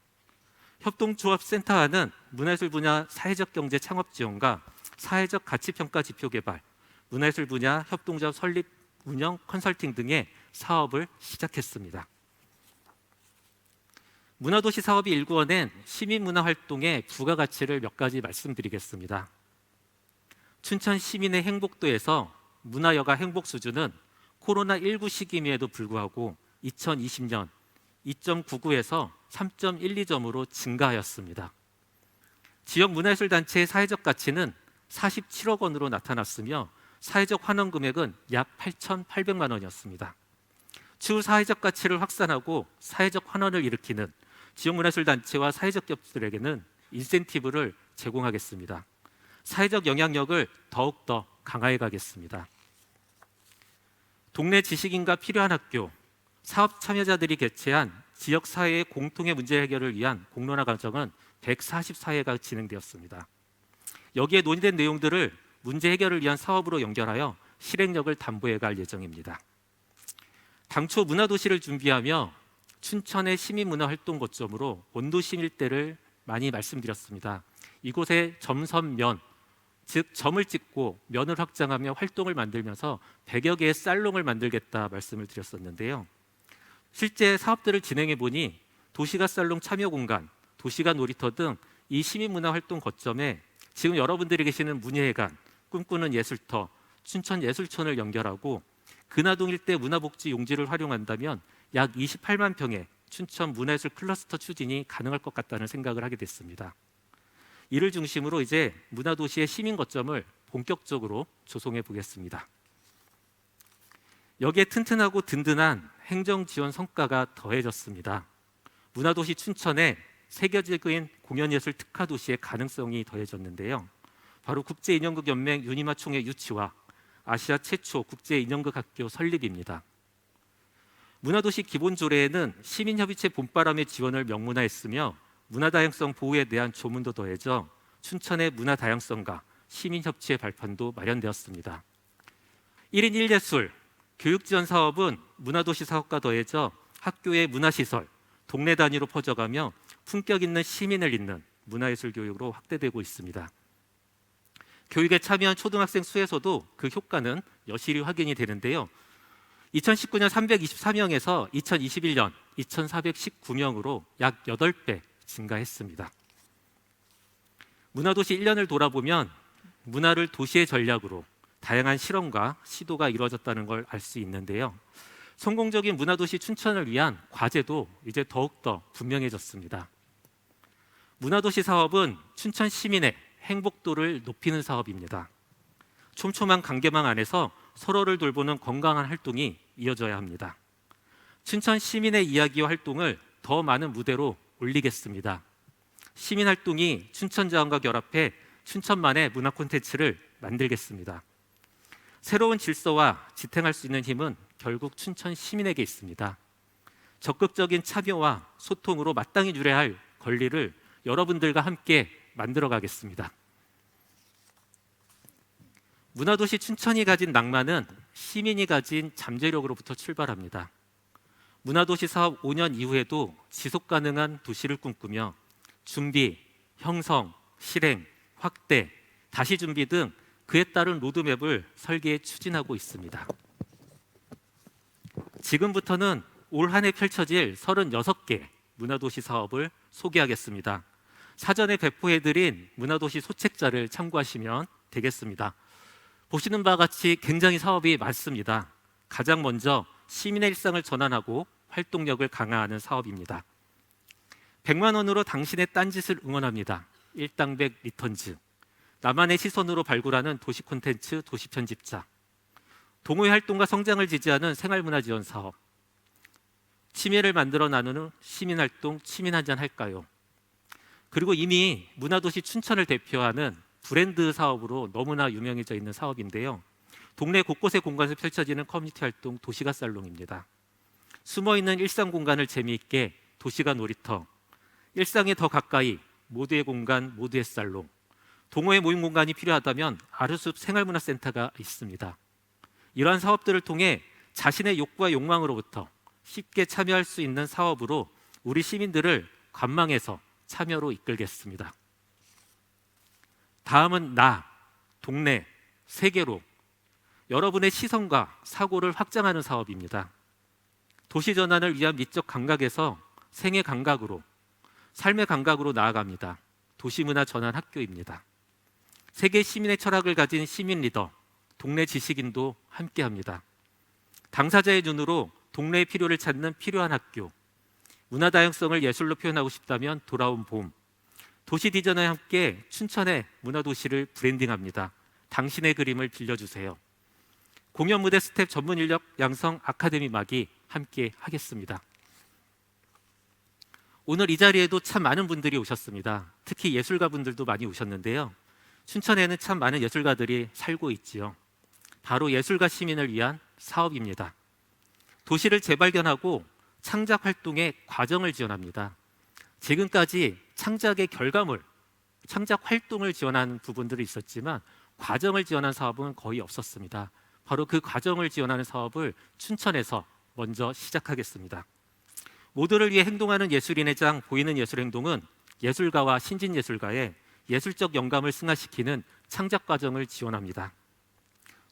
협동조합센터와는 문화예술 분야 사회적 경제 창업 지원과 사회적 가치평가 지표 개발, 문화예술 분야 협동조합 설립, 운영, 컨설팅 등의 사업을 시작했습니다. 문화도시 사업이 일구어낸 시민문화 활동의 부가가치를 몇 가지 말씀드리겠습니다. 춘천 시민의 행복도에서 문화여가 행복 수준은 코로나19 시기임에도 불구하고 2020년 2.99에서 3.12점으로 증가하였습니다. 지역 문화예술단체의 사회적 가치는 47억 원으로 나타났으며 사회적 환원 금액은 약 8,800만 원이었습니다. 추후 사회적 가치를 확산하고 사회적 환원을 일으키는 지역문화예술단체와 사회적 기업들에게는 인센티브를 제공하겠습니다. 사회적 영향력을 더욱더 강화해 가겠습니다. 동네 지식인과 필요한 학교, 사업 참여자들이 개최한 지역사회의 공통의 문제 해결을 위한 공론화 과정은 144회가 진행되었습니다. 여기에 논의된 내용들을 문제 해결을 위한 사업으로 연결하여 실행력을 담보해 갈 예정입니다. 당초 문화도시를 준비하며 춘천의 시민문화활동 거점으로 원도심 일대를 많이 말씀드렸습니다. 이곳에 점선면, 즉 점을 찍고 면을 확장하며 활동을 만들면서 100여 개의 살롱을 만들겠다 말씀을 드렸었는데요. 실제 사업들을 진행해 보니 도시가 살롱 참여 공간, 도시가 놀이터 등 이 시민문화활동 거점에 지금 여러분들이 계시는 문예회관, 꿈꾸는 예술터, 춘천예술촌을 연결하고 근하동 일대 문화복지 용지를 활용한다면 약 28만 평의 춘천 문화예술 클러스터 추진이 가능할 것 같다는 생각을 하게 됐습니다. 이를 중심으로 이제 문화도시의 시민 거점을 본격적으로 조성해 보겠습니다. 여기에 튼튼하고 든든한 행정 지원 성과가 더해졌습니다. 문화도시 춘천에 세계적인 공연예술 특화도시의 가능성이 더해졌는데요. 바로 국제인형극연맹 유니마 총회 유치와 아시아 최초 국제인형극학교 설립입니다. 문화도시 기본조례에는 시민협의체 봄바람의 지원을 명문화했으며 문화다양성 보호에 대한 조문도 더해져 춘천의 문화다양성과 시민협치의 발판도 마련되었습니다. 1인 1예술, 교육지원 사업은 문화도시 사업과 더해져 학교의 문화시설, 동네 단위로 퍼져가며 품격 있는 시민을 잇는 문화예술 교육으로 확대되고 있습니다. 교육에 참여한 초등학생 수에서도 그 효과는 여실히 확인이 되는데요. 2019년 324명에서 2021년 2419명으로 약 8배 증가했습니다. 문화도시 1년을 돌아보면 문화를 도시의 전략으로 다양한 실험과 시도가 이루어졌다는 걸 알 수 있는데요. 성공적인 문화도시 춘천을 위한 과제도 이제 더욱더 분명해졌습니다. 문화도시 사업은 춘천 시민의 행복도를 높이는 사업입니다. 촘촘한 관계망 안에서 서로를 돌보는 건강한 활동이 이어져야 합니다. 춘천 시민의 이야기와 활동을 더 많은 무대로 올리겠습니다. 시민 활동이 춘천 자원과 결합해 춘천만의 문화 콘텐츠를 만들겠습니다. 새로운 질서와 지탱할 수 있는 힘은 결국 춘천 시민에게 있습니다. 적극적인 참여와 소통으로 마땅히 누려야 할 권리를 여러분들과 함께 만들어 가겠습니다. 문화도시 춘천이 가진 낭만은 시민이 가진 잠재력으로부터 출발합니다. 문화도시 사업 5년 이후에도 지속가능한 도시를 꿈꾸며 준비, 형성, 실행, 확대, 다시 준비 등 그에 따른 로드맵을 설계해 추진하고 있습니다. 지금부터는 올 한 해 펼쳐질 36개 문화도시 사업을 소개하겠습니다. 사전에 배포해드린 문화도시 소책자를 참고하시면 되겠습니다. 보시는 바와 같이 굉장히 사업이 많습니다. 가장 먼저 시민의 일상을 전환하고 활동력을 강화하는 사업입니다. 100만 원으로 당신의 딴짓을 응원합니다. 일당백 리턴즈. 나만의 시선으로 발굴하는 도시 콘텐츠 도시 편집자. 동호회 활동과 성장을 지지하는 생활문화 지원 사업. 취미를 만들어 나누는 시민활동 취민 한잔 할까요? 그리고 이미 문화도시 춘천을 대표하는 브랜드 사업으로 너무나 유명해져 있는 사업인데요. 동네 곳곳의 공간에서 펼쳐지는 커뮤니티 활동 도시가 살롱입니다. 숨어있는 일상 공간을 재미있게 도시가 놀이터, 일상에 더 가까이 모두의 공간 모두의 살롱, 동호회 모임 공간이 필요하다면 아르숲 생활문화센터가 있습니다. 이러한 사업들을 통해 자신의 욕구와 욕망으로부터 쉽게 참여할 수 있는 사업으로 우리 시민들을 관망에서 참여로 이끌겠습니다. 다음은 나, 동네, 세계로 여러분의 시선과 사고를 확장하는 사업입니다. 도시 전환을 위한 미적 감각에서 생애 감각으로, 삶의 감각으로 나아갑니다. 도시문화 전환 학교입니다. 세계 시민의 철학을 가진 시민 리더, 동네 지식인도 함께합니다. 당사자의 눈으로 동네의 필요를 찾는 필요한 학교, 문화 다양성을 예술로 표현하고 싶다면 돌아온 봄, 도시 디자인과 함께 춘천의 문화도시를 브랜딩합니다. 당신의 그림을 빌려주세요. 공연 무대 스텝 전문 인력 양성 아카데미 막이 함께 하겠습니다. 오늘 이 자리에도 참 많은 분들이 오셨습니다. 특히 예술가 분들도 많이 오셨는데요. 춘천에는 참 많은 예술가들이 살고 있지요. 바로 예술가 시민을 위한 사업입니다. 도시를 재발견하고 창작 활동의 과정을 지원합니다. 지금까지 창작의 결과물, 창작 활동을 지원하는 부분들이 있었지만 과정을 지원한 사업은 거의 없었습니다. 바로 그 과정을 지원하는 사업을 춘천에서 먼저 시작하겠습니다. 모두를 위해 행동하는 예술인의 장 보이는 예술 행동은 예술가와 신진예술가의 예술적 영감을 승화시키는 창작 과정을 지원합니다.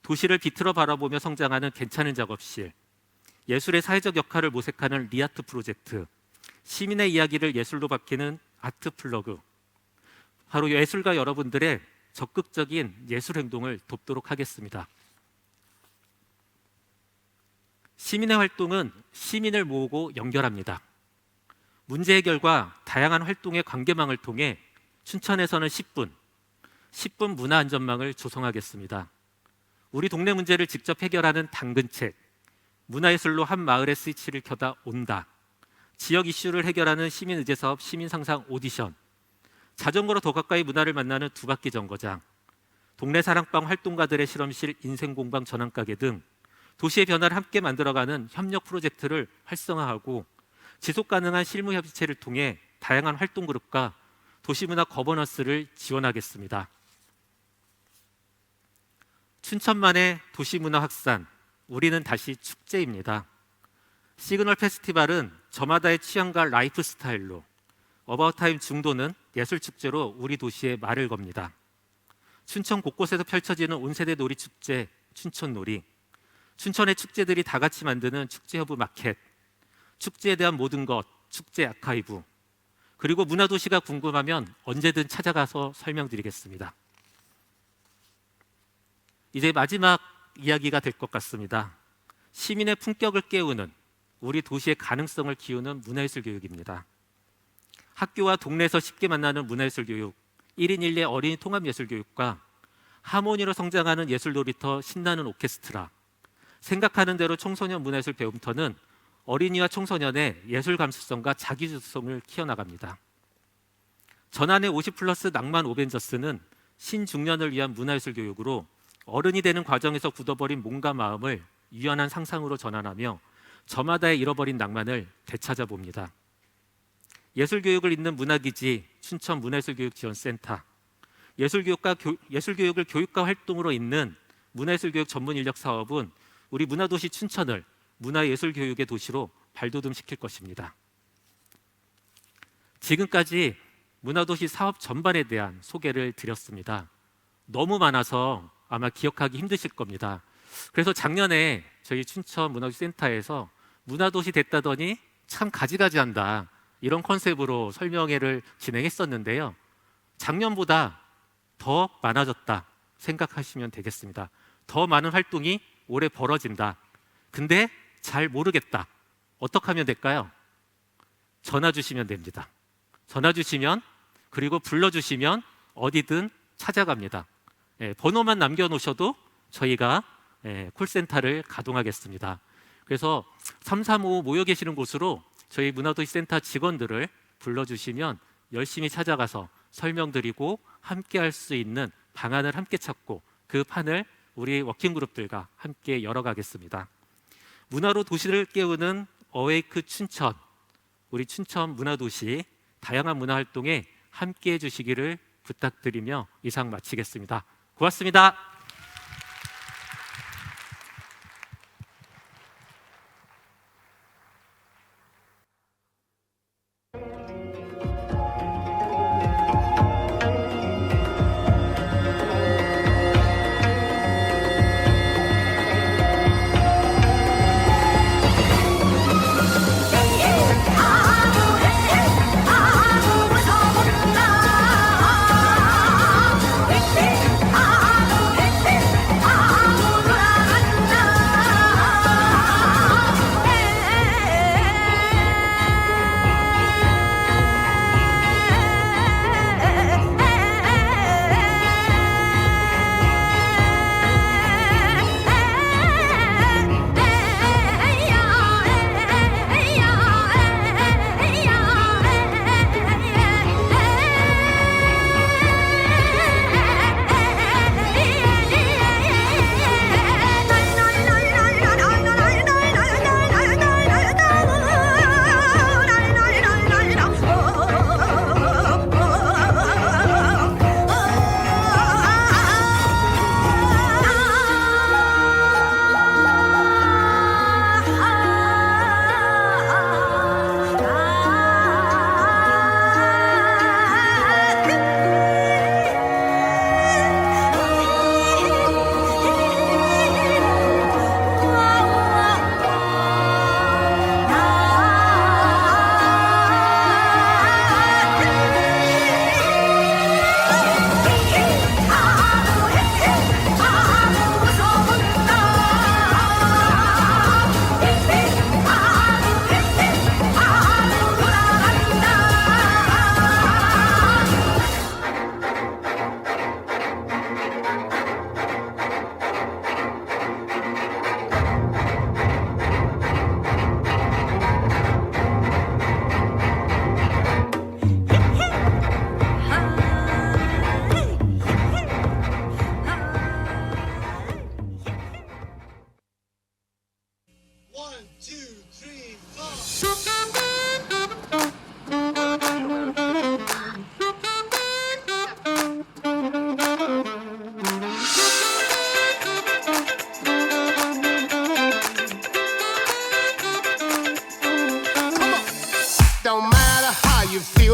도시를 비틀어 바라보며 성장하는 괜찮은 작업실, 예술의 사회적 역할을 모색하는 리아트 프로젝트, 시민의 이야기를 예술로 바뀌는 아트 플러그, 바로 예술가 여러분들의 적극적인 예술 행동을 돕도록 하겠습니다. 시민의 활동은 시민을 모으고 연결합니다. 문제 해결과 다양한 활동의 관계망을 통해 춘천에서는 10분 문화 안전망을 조성하겠습니다. 우리 동네 문제를 직접 해결하는 당근책, 문화예술로 한 마을의 스위치를 켜다 온다, 지역 이슈를 해결하는 시민의제사업 시민상상 오디션, 자전거로 더 가까이 문화를 만나는 두 바퀴 정거장, 동네 사랑방 활동가들의 실험실 인생공방 전환가게 등 도시의 변화를 함께 만들어가는 협력 프로젝트를 활성화하고 지속가능한 실무협의체를 통해 다양한 활동그룹과 도시문화 거버넌스를 지원하겠습니다. 춘천만의 도시문화 확산, 우리는 다시 축제입니다. 시그널 페스티벌은 저마다의 취향과 라이프 스타일로, 어바웃타임 중도는 예술축제로 우리 도시에 말을 겁니다. 춘천 곳곳에서 펼쳐지는 온세대 놀이축제 춘천놀이, 춘천의 축제들이 다 같이 만드는 축제허브 마켓, 축제에 대한 모든 것 축제 아카이브, 그리고 문화도시가 궁금하면 언제든 찾아가서 설명드리겠습니다. 이제 마지막 이야기가 될 것 같습니다. 시민의 품격을 깨우는, 우리 도시의 가능성을 키우는 문화예술 교육입니다. 학교와 동네에서 쉽게 만나는 문화예술 교육, 1인 1례 어린이 통합예술 교육과 하모니로 성장하는 예술 놀이터 신나는 오케스트라, 생각하는 대로 청소년 문화예술 배움터는 어린이와 청소년의 예술 감수성과 자기주도성을 키워나갑니다. 전환의 50+ 낭만 오벤져스는 신중년을 위한 문화예술 교육으로 어른이 되는 과정에서 굳어버린 몸과 마음을 유연한 상상으로 전환하며 저마다의 잃어버린 낭만을 되찾아 봅니다. 예술교육을 잇는 문화기지 춘천 문화예술교육지원센터, 예술교육을 교육과 활동으로 잇는 문화예술교육 전문인력 사업은 우리 문화도시 춘천을 문화예술교육의 도시로 발돋움시킬 것입니다. 지금까지 문화도시 사업 전반에 대한 소개를 드렸습니다. 너무 많아서 아마 기억하기 힘드실 겁니다. 그래서 작년에 저희 춘천 문화도시센터에서 문화도시 됐다더니 참 가지가지한다, 이런 컨셉으로 설명회를 진행했었는데요. 작년보다 더 많아졌다 생각하시면 되겠습니다. 더 많은 활동이 올해 벌어진다. 근데 잘 모르겠다. 어떻게 하면 될까요? 전화 주시면 됩니다. 전화 주시면, 그리고 불러주시면 어디든 찾아갑니다. 번호만 남겨놓으셔도 저희가 콜센터를 가동하겠습니다. 그래서 335 모여 계시는 곳으로 저희 문화도시센터 직원들을 불러주시면 열심히 찾아가서 설명드리고 함께 할 수 있는 방안을 함께 찾고 그 판을 우리 워킹그룹들과 함께 열어가겠습니다. 문화로 도시를 깨우는 어웨이크 춘천, 우리 춘천 문화도시 다양한 문화활동에 함께 해주시기를 부탁드리며 이상 마치겠습니다. 고맙습니다.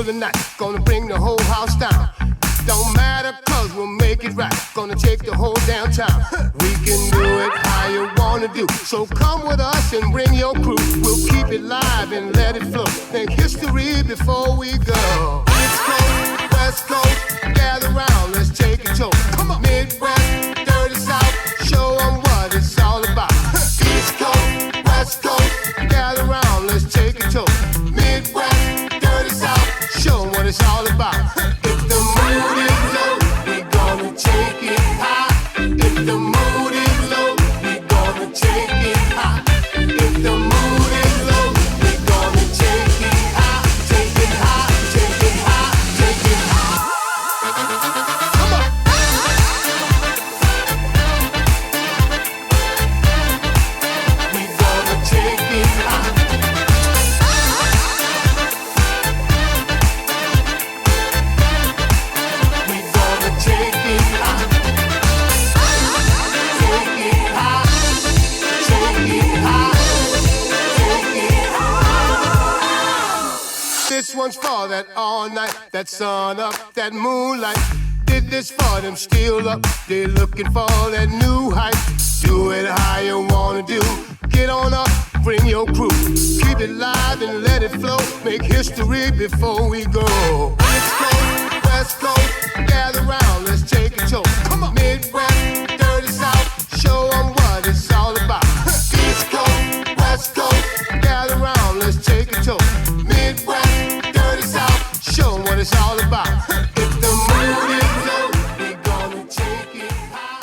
of the night, gonna bring the whole house down. Don't matter, cause we'll make it right. Gonna take the whole downtown. We can do it how you wanna do. So come with us and bring your crew. We'll keep it live and let it flow. Make history before we go. East Coast, West Coast, gather round, let's take a tour. Come on. Midwest, dirty South, show them what it's all about. East Coast, West Coast, gather round, let's take a tour. Midwest, dirty South, show them what it's all about. If the mood is low, we're gonna take it high. If the mood is low, we're gonna take it high. If the mood is low, we're gonna take it high. Take it high, take it high, take it high. Come on. We're gonna take it high. We're gonna take it high. Take it high. Take it high. Take it high. This one's for that all night, that sun up, that moonlight. Did this for them still up, they're looking for that new height. Do it how you wanna do, get on up, bring your crew. Keep it live and let it flow, make history before we go. East Coast, West Coast, gather round, let's take a tour. Come on. Midwest, dirty South, show them what it's all about. East Coast, West Coast, gather round, let's take a tour. Midwest, dirty South, show them what it's all about. If the mood is low, we're gonna take it high.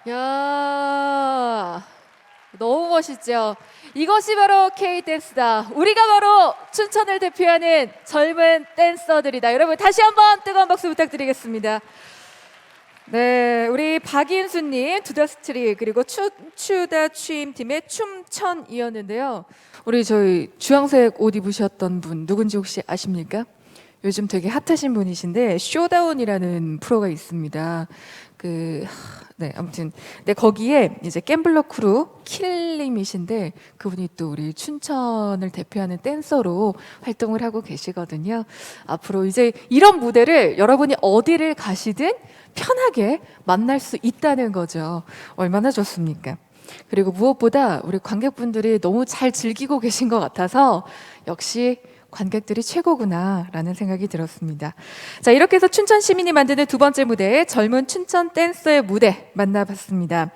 야, 너무 멋있죠? 이것이 바로 K-댄스다. 우리가 바로 춘천을 대표하는 젊은 댄서들이다. 여러분 다시 한번 뜨거운 박수 부탁드리겠습니다. 네, 우리 박인수님, 두더스트리 그리고 추다 추임팀의 춤천이었는데요. 우리 저희 주황색 옷 입으셨던 분 누군지 혹시 아십니까? 요즘 되게 핫하신 분이신데 쇼다운이라는 프로가 있습니다. 아무튼 거기에 이제 갬블러 크루 킬님이신데 그분이 또 우리 춘천을 대표하는 댄서로 활동을 하고 계시거든요. 앞으로 이제 이런 무대를 여러분이 어디를 가시든 편하게 만날 수 있다는 거죠. 얼마나 좋습니까? 그리고 무엇보다 우리 관객분들이 너무 잘 즐기고 계신 것 같아서 역시 관객들이 최고구나라는 생각이 들었습니다. 자, 이렇게 해서 춘천 시민이 만드는 두 번째 무대, 젊은 춘천 댄서의 무대 만나봤습니다.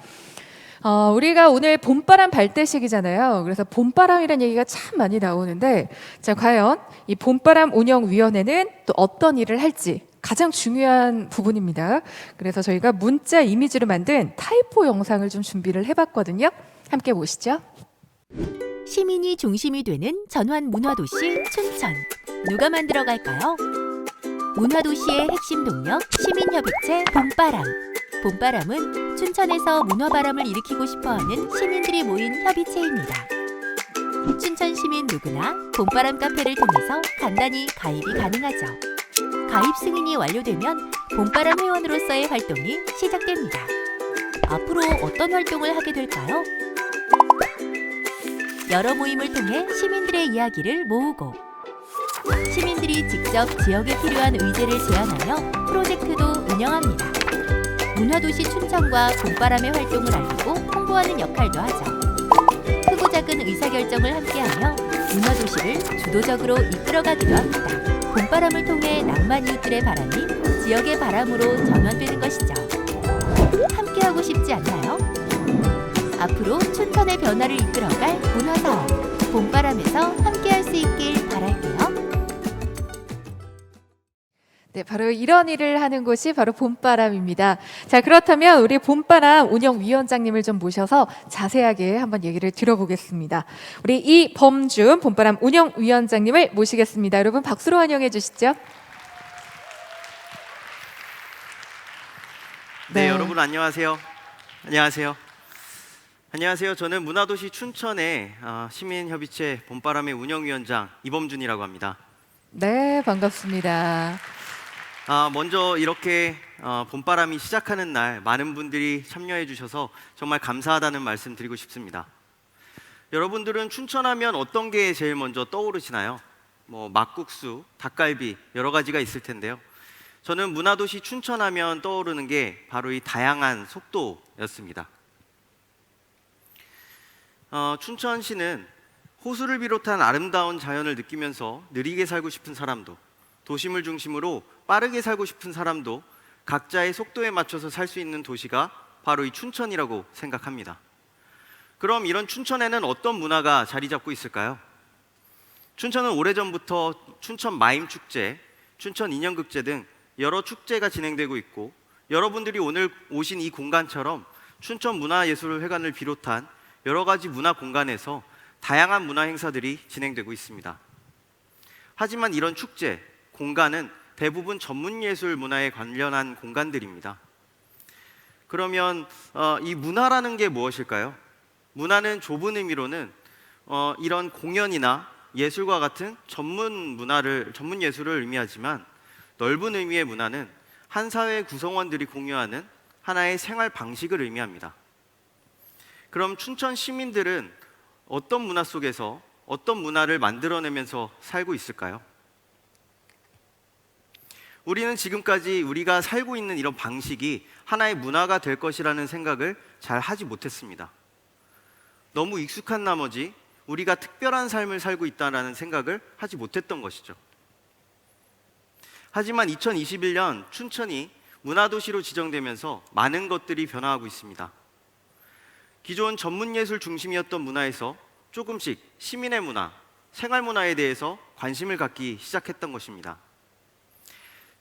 우리가 오늘 봄바람 발대식이잖아요. 그래서 봄바람이라는 얘기가 참 많이 나오는데, 자, 과연 이 봄바람 운영위원회는 또 어떤 일을 할지 가장 중요한 부분입니다. 그래서 저희가 문자 이미지로 만든 타이포 영상을 좀 준비를 해봤거든요. 함께 보시죠. 시민이 중심이 되는 전환 문화도시 춘천. 누가 만들어갈까요? 문화도시의 핵심 동력 시민협의체 봄바람. 봄바람은 춘천에서 문화바람을 일으키고 싶어하는 시민들이 모인 협의체입니다. 춘천 시민 누구나 봄바람 카페를 통해서 간단히 가입이 가능하죠. 가입 승인이 완료되면 봄바람 회원으로서의 활동이 시작됩니다. 앞으로 어떤 활동을 하게 될까요? 여러 모임을 통해 시민들의 이야기를 모으고 시민들이 직접 지역에 필요한 의제를 제안하며 프로젝트도 운영합니다. 문화도시 춘천과 봄바람의 활동을 알리고 홍보하는 역할도 하죠. 크고 작은 의사결정을 함께하며 문화도시를 주도적으로 이끌어가기도 합니다. 봄바람을 통해 낭만 이웃들의 바람이 지역의 바람으로 전환되는 것이죠. 함께하고 싶지 않나요? 앞으로 춘천의 변화를 이끌어갈 문화사업 봄바람에서 함께할 수 있길 바랄게요. 네, 바로 이런 일을 하는 곳이 바로 봄바람입니다. 자, 그렇다면 우리 봄바람 운영위원장님을 좀 모셔서 자세하게 한번 얘기를 들어보겠습니다. 우리 이범준 봄바람 운영위원장님을 모시겠습니다. 여러분 박수로 환영해 주시죠. 네, 여러분 안녕하세요. 안녕하세요. 안녕하세요. 저는 문화도시 춘천의 시민협의체 봄바람의 운영위원장 이범준이라고 합니다. 네, 반갑습니다. 먼저 이렇게 봄바람이 시작하는 날 많은 분들이 참여해 주셔서 정말 감사하다는 말씀 드리고 싶습니다. 여러분들은 춘천하면 어떤 게 제일 먼저 떠오르시나요? 막국수, 닭갈비 여러 가지가 있을 텐데요. 저는 문화도시 춘천하면 떠오르는 게 바로 이 다양한 속도였습니다. 춘천시는 호수를 비롯한 아름다운 자연을 느끼면서 느리게 살고 싶은 사람도, 도심을 중심으로 빠르게 살고 싶은 사람도 각자의 속도에 맞춰서 살 수 있는 도시가 바로 이 춘천이라고 생각합니다. 그럼 이런 춘천에는 어떤 문화가 자리 잡고 있을까요? 춘천은 오래전부터 춘천 마임축제, 춘천 인형극제 등 여러 축제가 진행되고 있고, 여러분들이 오늘 오신 이 공간처럼 춘천문화예술회관을 비롯한 여러 가지 문화 공간에서 다양한 문화 행사들이 진행되고 있습니다. 하지만 이런 축제, 공간은 대부분 전문예술 문화에 관련한 공간들입니다. 그러면 이 문화라는 게 무엇일까요? 문화는 좁은 의미로는 이런 공연이나 예술과 같은 전문 예술을 의미하지만, 넓은 의미의 문화는 한 사회의 구성원들이 공유하는 하나의 생활 방식을 의미합니다. 그럼 춘천 시민들은 어떤 문화 속에서 어떤 문화를 만들어내면서 살고 있을까요? 우리는 지금까지 우리가 살고 있는 이런 방식이 하나의 문화가 될 것이라는 생각을 잘 하지 못했습니다. 너무 익숙한 나머지 우리가 특별한 삶을 살고 있다는 생각을 하지 못했던 것이죠. 하지만 2021년 춘천이 문화도시로 지정되면서 많은 것들이 변화하고 있습니다. 기존 전문예술 중심이었던 문화에서 조금씩 시민의 문화, 생활문화에 대해서 관심을 갖기 시작했던 것입니다.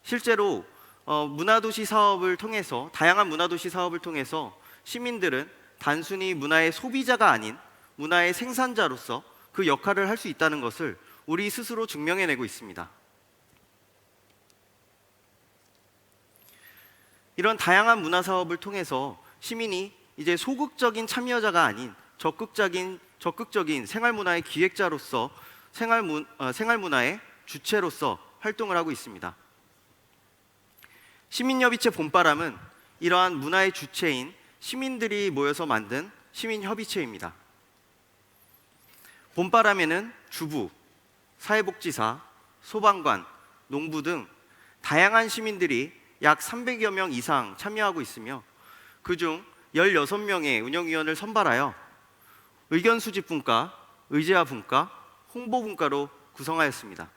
실제로 문화도시 사업을 통해서, 다양한 문화도시 사업을 통해서 시민들은 단순히 문화의 소비자가 아닌 문화의 생산자로서 그 역할을 할 수 있다는 것을 우리 스스로 증명해내고 있습니다. 이런 다양한 문화 사업을 통해서 시민이 이제 소극적인 참여자가 아닌 적극적인 생활문화의 기획자로서 생활문화의 주체로서 활동을 하고 있습니다. 시민협의체 봄바람은 이러한 문화의 주체인 시민들이 모여서 만든 시민협의체입니다. 봄바람에는 주부, 사회복지사, 소방관, 농부 등 다양한 시민들이 약 300여 명 이상 참여하고 있으며 그중 16명의 운영위원을 선발하여 의견 수집 분과, 의제화 분과, 홍보 분과로 구성하였습니다.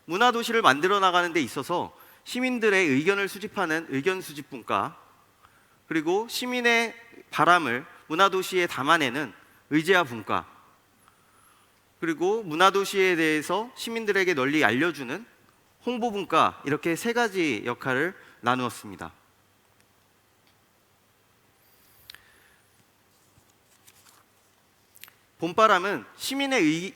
문화도시를 만들어 나가는 데 있어서 시민들의 의견을 수집하는 의견 수집 분과, 그리고 시민의 바람을 문화도시에 담아내는 의제화 분과, 그리고 문화도시에 대해서 시민들에게 널리 알려주는 홍보 분과, 이렇게 세 가지 역할을 나누었습니다. 봄바람은 시민의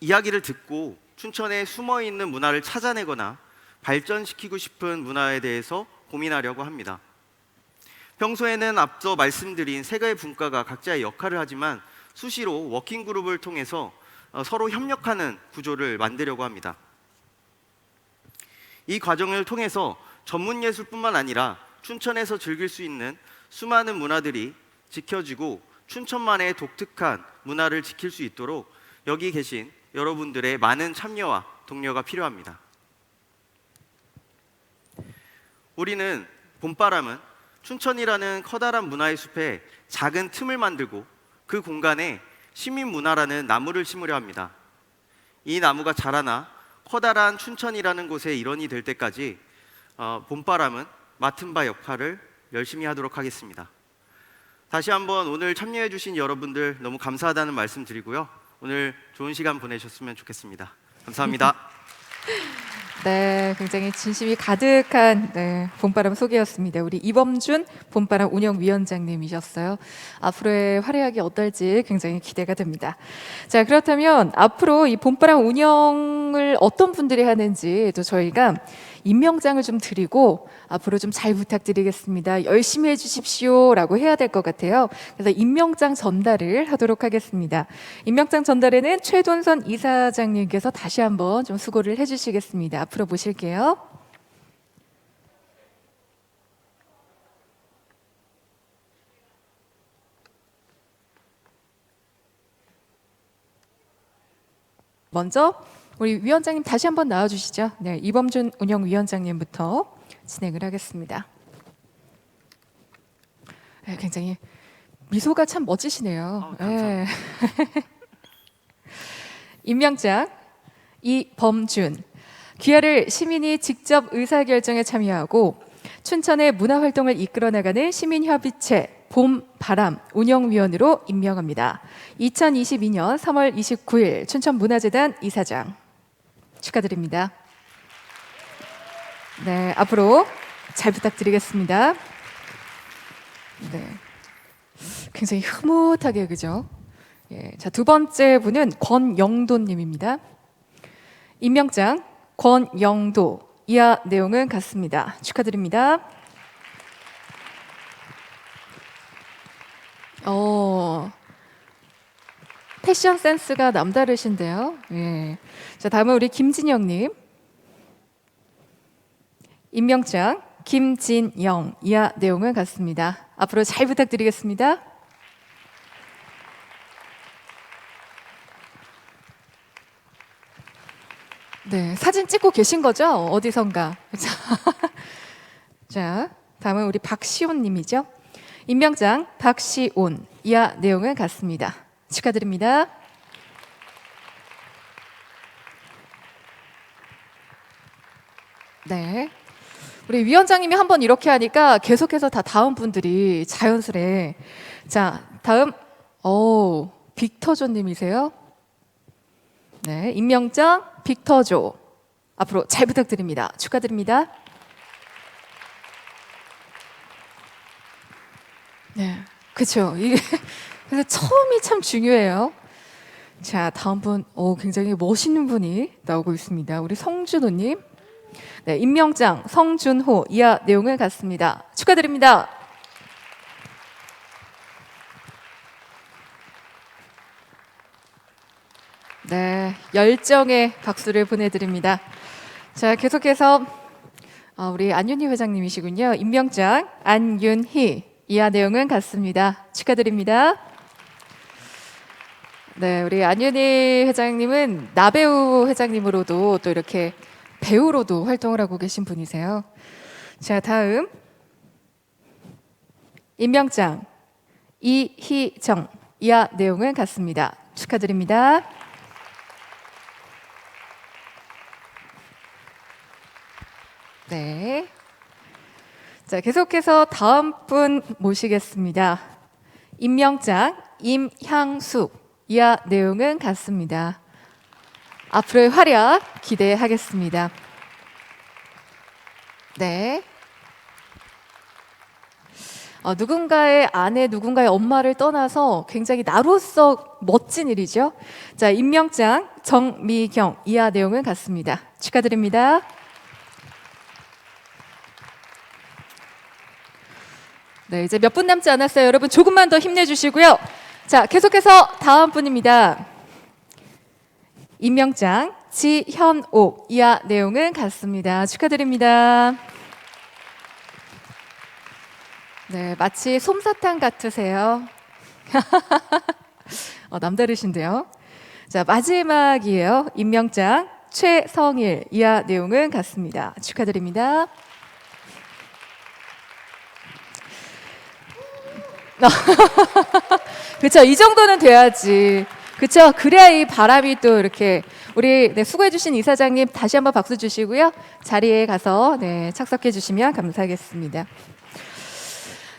이야기를 듣고 춘천에 숨어있는 문화를 찾아내거나 발전시키고 싶은 문화에 대해서 고민하려고 합니다. 평소에는 앞서 말씀드린 세 가지 분과가 각자의 역할을 하지만 수시로 워킹그룹을 통해서 서로 협력하는 구조를 만들려고 합니다. 이 과정을 통해서 전문예술뿐만 아니라 춘천에서 즐길 수 있는 수많은 문화들이 지켜지고 춘천만의 독특한 문화를 지킬 수 있도록 여기 계신 여러분들의 많은 참여와 독려가 필요합니다. 우리는 봄바람은 춘천이라는 커다란 문화의 숲에 작은 틈을 만들고 그 공간에 시민문화라는 나무를 심으려 합니다. 이 나무가 자라나 커다란 춘천이라는 곳의 일원이 될 때까지 봄바람은 맡은 바 역할을 열심히 하도록 하겠습니다. 다시 한번 오늘 참여해 주신 여러분들 너무 감사하다는 말씀 드리고요. 오늘 좋은 시간 보내셨으면 좋겠습니다. 감사합니다. 네, 굉장히 진심이 가득한 봄바람 소개였습니다. 우리 이범준 봄바람 운영위원장님이셨어요. 앞으로의 활약이 어떨지 굉장히 기대가 됩니다. 자, 그렇다면 앞으로 이 봄바람 운영을 어떤 분들이 하는지 또 저희가 임명장을 좀 드리고 앞으로 좀 잘 부탁드리겠습니다. 열심히 해주십시오라고 해야 될 것 같아요. 그래서 임명장 전달을 하도록 하겠습니다. 임명장 전달에는 최돈선 이사장님께서 다시 한번 좀 수고를 해주시겠습니다. 앞으로 모실게요. 먼저 우리 위원장님 다시 한번 나와주시죠. 네, 이범준 운영위원장님부터 진행을 하겠습니다. 네, 굉장히 미소가 참 멋지시네요. 네. 임명장 이범준. 귀하를 시민이 직접 의사결정에 참여하고 춘천의 문화활동을 이끌어나가는 시민협의체 봄바람 운영위원으로 임명합니다. 2022년 3월 29일 춘천문화재단 이사장 축하드립니다. 네, 앞으로 잘 부탁드리겠습니다. 네, 굉장히 흐뭇하게 그죠? 예, 자, 두 번째 분은 권영도님입니다. 임명장 권영도. 이하 내용은 같습니다. 축하드립니다. 패션 센스가 남다르신데요. 예. 자, 다음은 우리 김진영님. 임명장 김진영. 이하 내용은 같습니다. 앞으로 잘 부탁드리겠습니다. 네, 사진 찍고 계신 거죠? 어디선가. 자, 다음은 우리 박시온님이죠. 임명장 박시온. 이하 내용은 같습니다. 축하드립니다. 네, 우리 위원장님이 한번 이렇게 하니까 계속해서 다 다음 분들이 자연스레. 자, 다음 빅터조님이세요. 네, 임명장 빅터조. 앞으로 잘 부탁드립니다. 축하드립니다. 네, 그렇죠. 이게 그래서 처음이 참 중요해요. 자, 다음 분, 굉장히 멋있는 분이 나오고 있습니다. 우리 성준호님. 네, 임명장 성준호 이하 내용을 갖습니다. 축하드립니다. 네, 열정의 박수를 보내드립니다. 자, 계속해서 우리 안윤희 회장님이시군요. 임명장 안윤희 이하 내용은 같습니다. 축하드립니다. 네, 우리 안윤희 회장님은 나배우 회장님으로도 또 이렇게 배우로도 활동을 하고 계신 분이세요. 자, 다음 임명장 이희정 이하 내용은 같습니다. 축하드립니다. 네. 자, 계속해서 다음 분 모시겠습니다. 임명장 임향숙 이하 내용은 같습니다. 앞으로의 활약 기대하겠습니다. 네. 누군가의 아내, 누군가의 엄마를 떠나서 굉장히 나로서 멋진 일이죠. 자, 임명장 정미경 이하 내용은 같습니다. 축하드립니다. 네, 이제 몇 분 남지 않았어요. 여러분 조금만 더 힘내주시고요. 자, 계속해서 다음 분입니다. 임명장 지현옥 이하 내용은 같습니다. 축하드립니다. 네, 마치 솜사탕 같으세요. 남다르신데요. 자, 마지막이에요. 임명장 최성일 이하 내용은 같습니다. 축하드립니다. 그렇죠. 이 정도는 돼야지. 그렇죠. 그래야 이 바람이 또 이렇게 우리 수고해주신 이사장님 다시 한번 박수 주시고요. 자리에 가서 착석해 주시면 감사하겠습니다.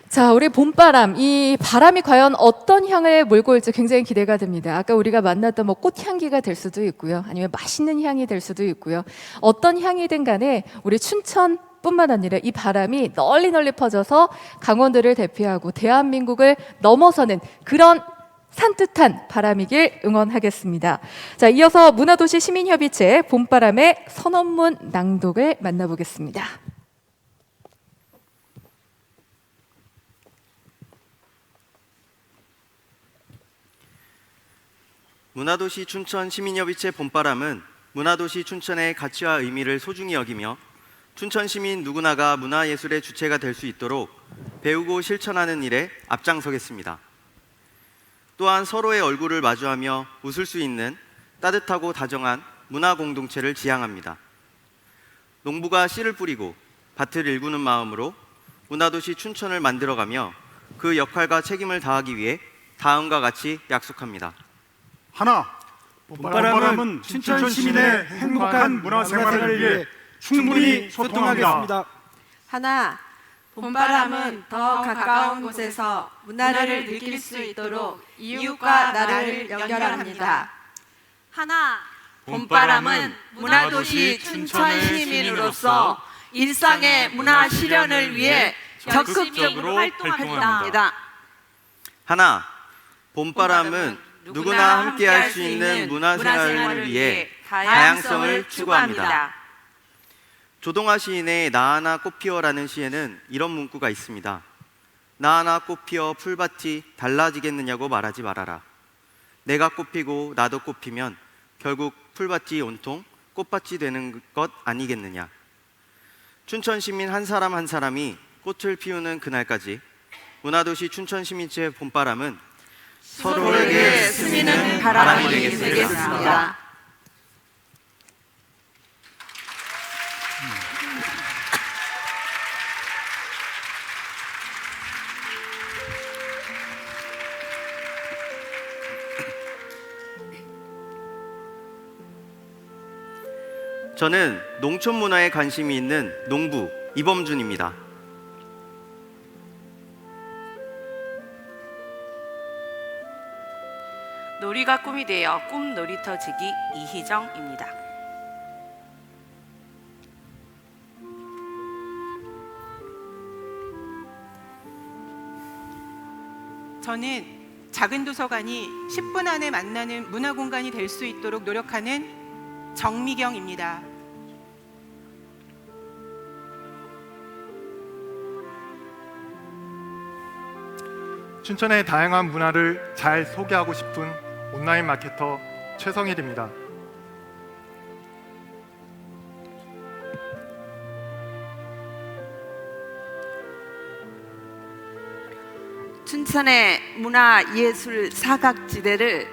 자, 우리 봄바람, 이 바람이 과연 어떤 향을 몰고 올지 굉장히 기대가 됩니다. 아까 우리가 만났던 꽃향기가 될 수도 있고요. 아니면 맛있는 향이 될 수도 있고요. 어떤 향이든 간에 우리 춘천 뿐만 아니라 이 바람이 널리 퍼져서 강원도를 대표하고 대한민국을 넘어서는 그런 산뜻한 바람이길 응원하겠습니다. 자, 이어서 문화도시 시민협의체 봄바람의 선언문 낭독을 만나보겠습니다. 문화도시 춘천 시민협의체 봄바람은 문화도시 춘천의 가치와 의미를 소중히 여기며 춘천 시민 누구나가 문화예술의 주체가 될 수 있도록 배우고 실천하는 일에 앞장서겠습니다. 또한 서로의 얼굴을 마주하며 웃을 수 있는 따뜻하고 다정한 문화 공동체를 지향합니다. 농부가 씨를 뿌리고 밭을 일구는 마음으로 문화도시 춘천을 만들어가며 그 역할과 책임을 다하기 위해 다음과 같이 약속합니다. 하나, 봄바람은 춘천 시민의 행복한 문화생활을 위해 충분히 소통하겠습니다. 하나, 봄바람은 더 가까운 곳에서 문화를 느낄 수 있도록 이웃과 나라를 연결합니다. 하나, 봄바람은 문화도시 춘천 시민으로서 일상의 문화 실현을 위해 적극적으로 활동합니다. 하나, 봄바람은 누구나 함께할 수 있는 문화생활을 위해 다양성을 추구합니다. 조동아 시인의 나 하나 꽃 피어라는 시에는 이런 문구가 있습니다. 나 하나 꽃 피어 풀밭이 달라지겠느냐고 말하지 말아라. 내가 꽃 피고 나도 꽃 피면 결국 풀밭이 온통 꽃밭이 되는 것 아니겠느냐. 춘천 시민 한 사람 한 사람이 꽃을 피우는 그날까지 문화도시 춘천 시민체 봄바람은 서로에게 스미는 바람이 되겠습니다. 저는 농촌 문화에 관심이 있는 농부 이범준입니다. 놀이가 꿈이 되어 꿈 놀이터지기 이희정입니다. 저는 작은 도서관이 10분 안에 만나는 문화 공간이 될 수 있도록 노력하는 정미경입니다. 춘천의 다양한 문화를 잘 소개하고 싶은 온라인 마케터 최성일입니다. 춘천의 문화예술 사각지대를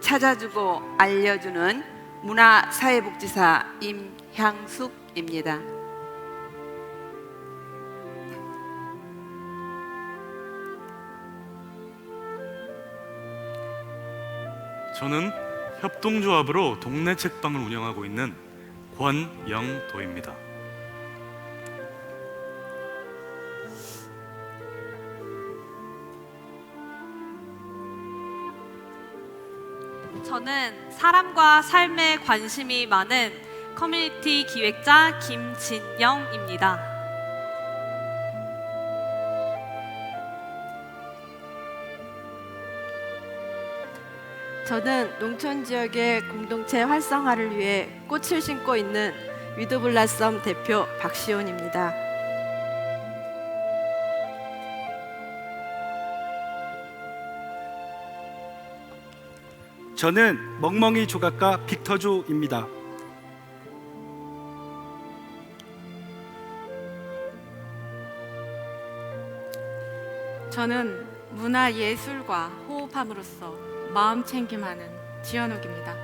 찾아주고 알려주는 문화사회복지사 임향숙입니다. 저는 협동조합으로 동네 책방을 운영하고 있는 권영도입니다. 저는 사람과 삶에 관심이 많은 커뮤니티 기획자 김진영입니다. 저는 농촌 지역의 공동체 활성화를 위해 꽃을 심고 있는 위드블라썸 대표 박시온입니다. 저는 멍멍이 조각가 빅터조입니다. 저는 문화예술과 호흡함으로써 마음 챙김하는 지연욱입니다.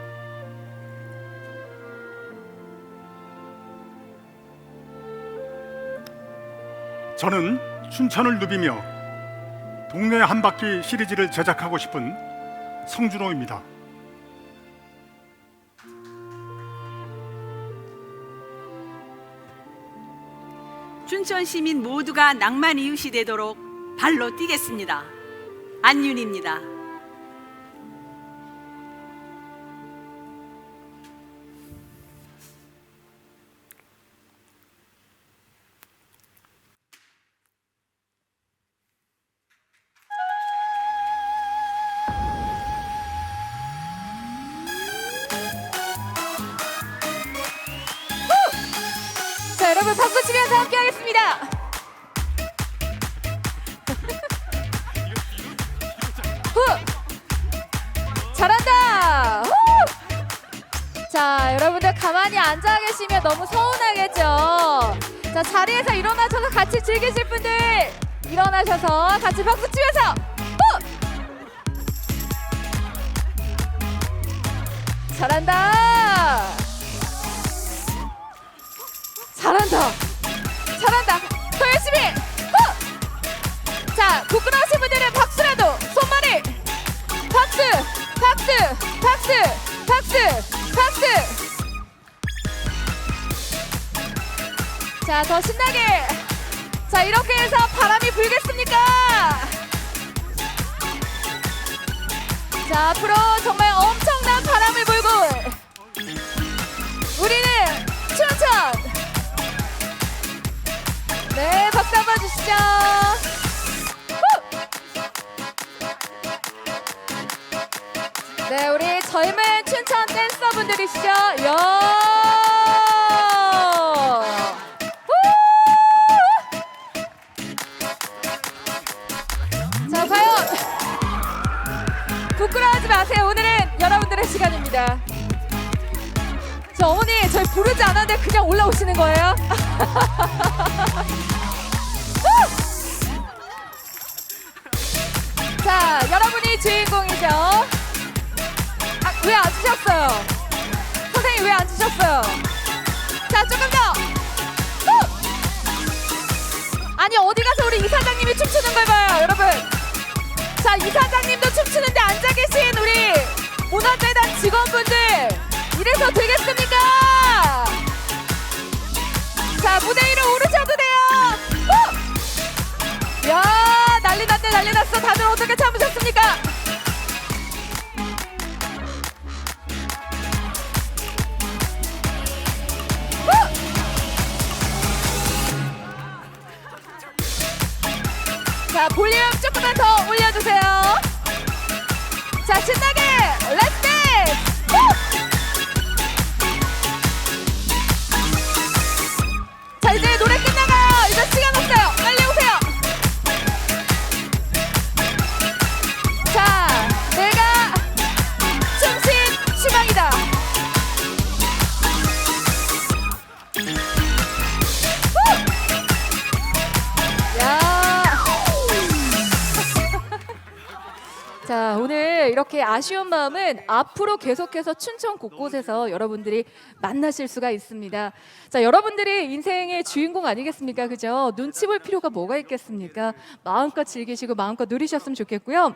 저는 춘천을 누비며 동네 한 바퀴 시리즈를 제작하고 싶은 성준호입니다. 춘천 시민 모두가 낭만 이웃이 되도록 발로 뛰겠습니다. 안윤입니다. 자, 여러분 박수 치면서 함께 하겠습니다. 잘한다. 자, 여러분들 가만히 앉아 계시면 너무 서운하겠죠. 자, 자리에서 일어나셔서 같이 즐기실 분들 일어나셔서 같이 박수 치면서 잘한다. 잘한다. 잘한다. 더 열심히. 자, 부끄러우신 분들은 박수라도 손만을. 박수, 박수, 박수, 박수, 박수. 자, 더 신나게. 자, 이렇게 해서 바람이 불겠습니까? 자, 앞으로 정말 엄청난 바람을 불고 우리는 춘천. 네, 박수 한번 주시죠. 네, 우리 젊은 춘천 댄서분들이시죠? 자, 과연 부끄러워하지 마세요. 오늘은 여러분들의 시간입니다. 저 어머니, 저희 부르지 않았는데 그냥 올라오시는 거예요? 자, 여러분이 주인공이죠. 왜 앉으셨어요? 선생님 왜 앉으셨어요? 자, 조금 더. 아니, 어디 가서 우리 이사장님이 춤추는 걸 봐요, 여러분. 자, 이사장님도 춤추는데 앉아 계신 우리 문화재단 직원분들, 이래서 되겠습니까? 자, 무대 위로 오르셔도 돼요. 야, 난리 났네, 난리 났어. 다들 어떻게 참으셨습니까? 자, 볼륨 조금만 더 올려주세요. 자, 신나게 렛츠 댄스! 자, 이제 노래 끝나가요. 이제 시간 없어요. 빨리 오세요. 자, 내가 춤신 희망이다. 야. 자, 오늘 이렇게 아쉬운 마음은 앞으로 계속해서 춘천 곳곳에서 여러분들이 만나실 수가 있습니다. 자, 여러분들이 인생의 주인공 아니겠습니까? 그죠? 눈치 볼 필요가 뭐가 있겠습니까? 마음껏 즐기시고 마음껏 누리셨으면 좋겠고요.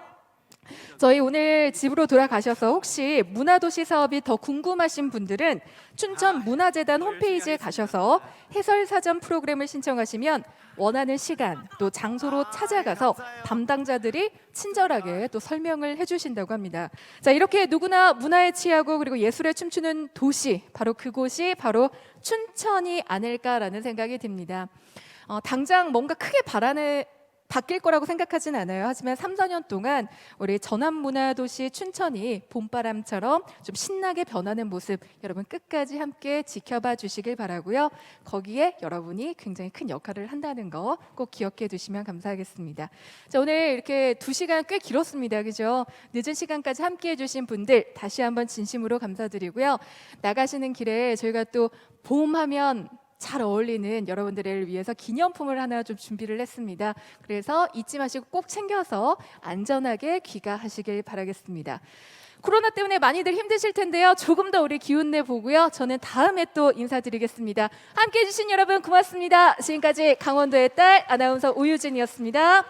저희 오늘 집으로 돌아가셔서 혹시 문화도시 사업이 더 궁금하신 분들은 춘천문화재단 홈페이지에 가셔서 해설사전 프로그램을 신청하시면 원하는 시간 또 장소로 찾아가서 담당자들이 친절하게 또 설명을 해주신다고 합니다. 자, 이렇게 누구나 문화에 취하고 그리고 예술에 춤추는 도시, 바로 그곳이 바로 춘천이 아닐까라는 생각이 듭니다. 당장 뭔가 크게 바뀔 거라고 생각하진 않아요. 하지만 3, 4년 동안 우리 전환문화도시 춘천이 봄바람처럼 좀 신나게 변하는 모습 여러분 끝까지 함께 지켜봐 주시길 바라고요. 거기에 여러분이 굉장히 큰 역할을 한다는 거 꼭 기억해 두시면 감사하겠습니다. 자, 오늘 이렇게 2시간 꽤 길었습니다. 그죠? 늦은 시간까지 함께 해주신 분들 다시 한번 진심으로 감사드리고요. 나가시는 길에 저희가 또 봄하면 잘 어울리는 여러분들을 위해서 기념품을 하나 좀 준비를 했습니다. 그래서 잊지 마시고 꼭 챙겨서 안전하게 귀가하시길 바라겠습니다. 코로나 때문에 많이들 힘드실 텐데요. 조금 더 우리 기운내 보고요. 저는 다음에 또 인사드리겠습니다. 함께해 주신 여러분 고맙습니다. 지금까지 강원도의 딸 아나운서 오유진이었습니다.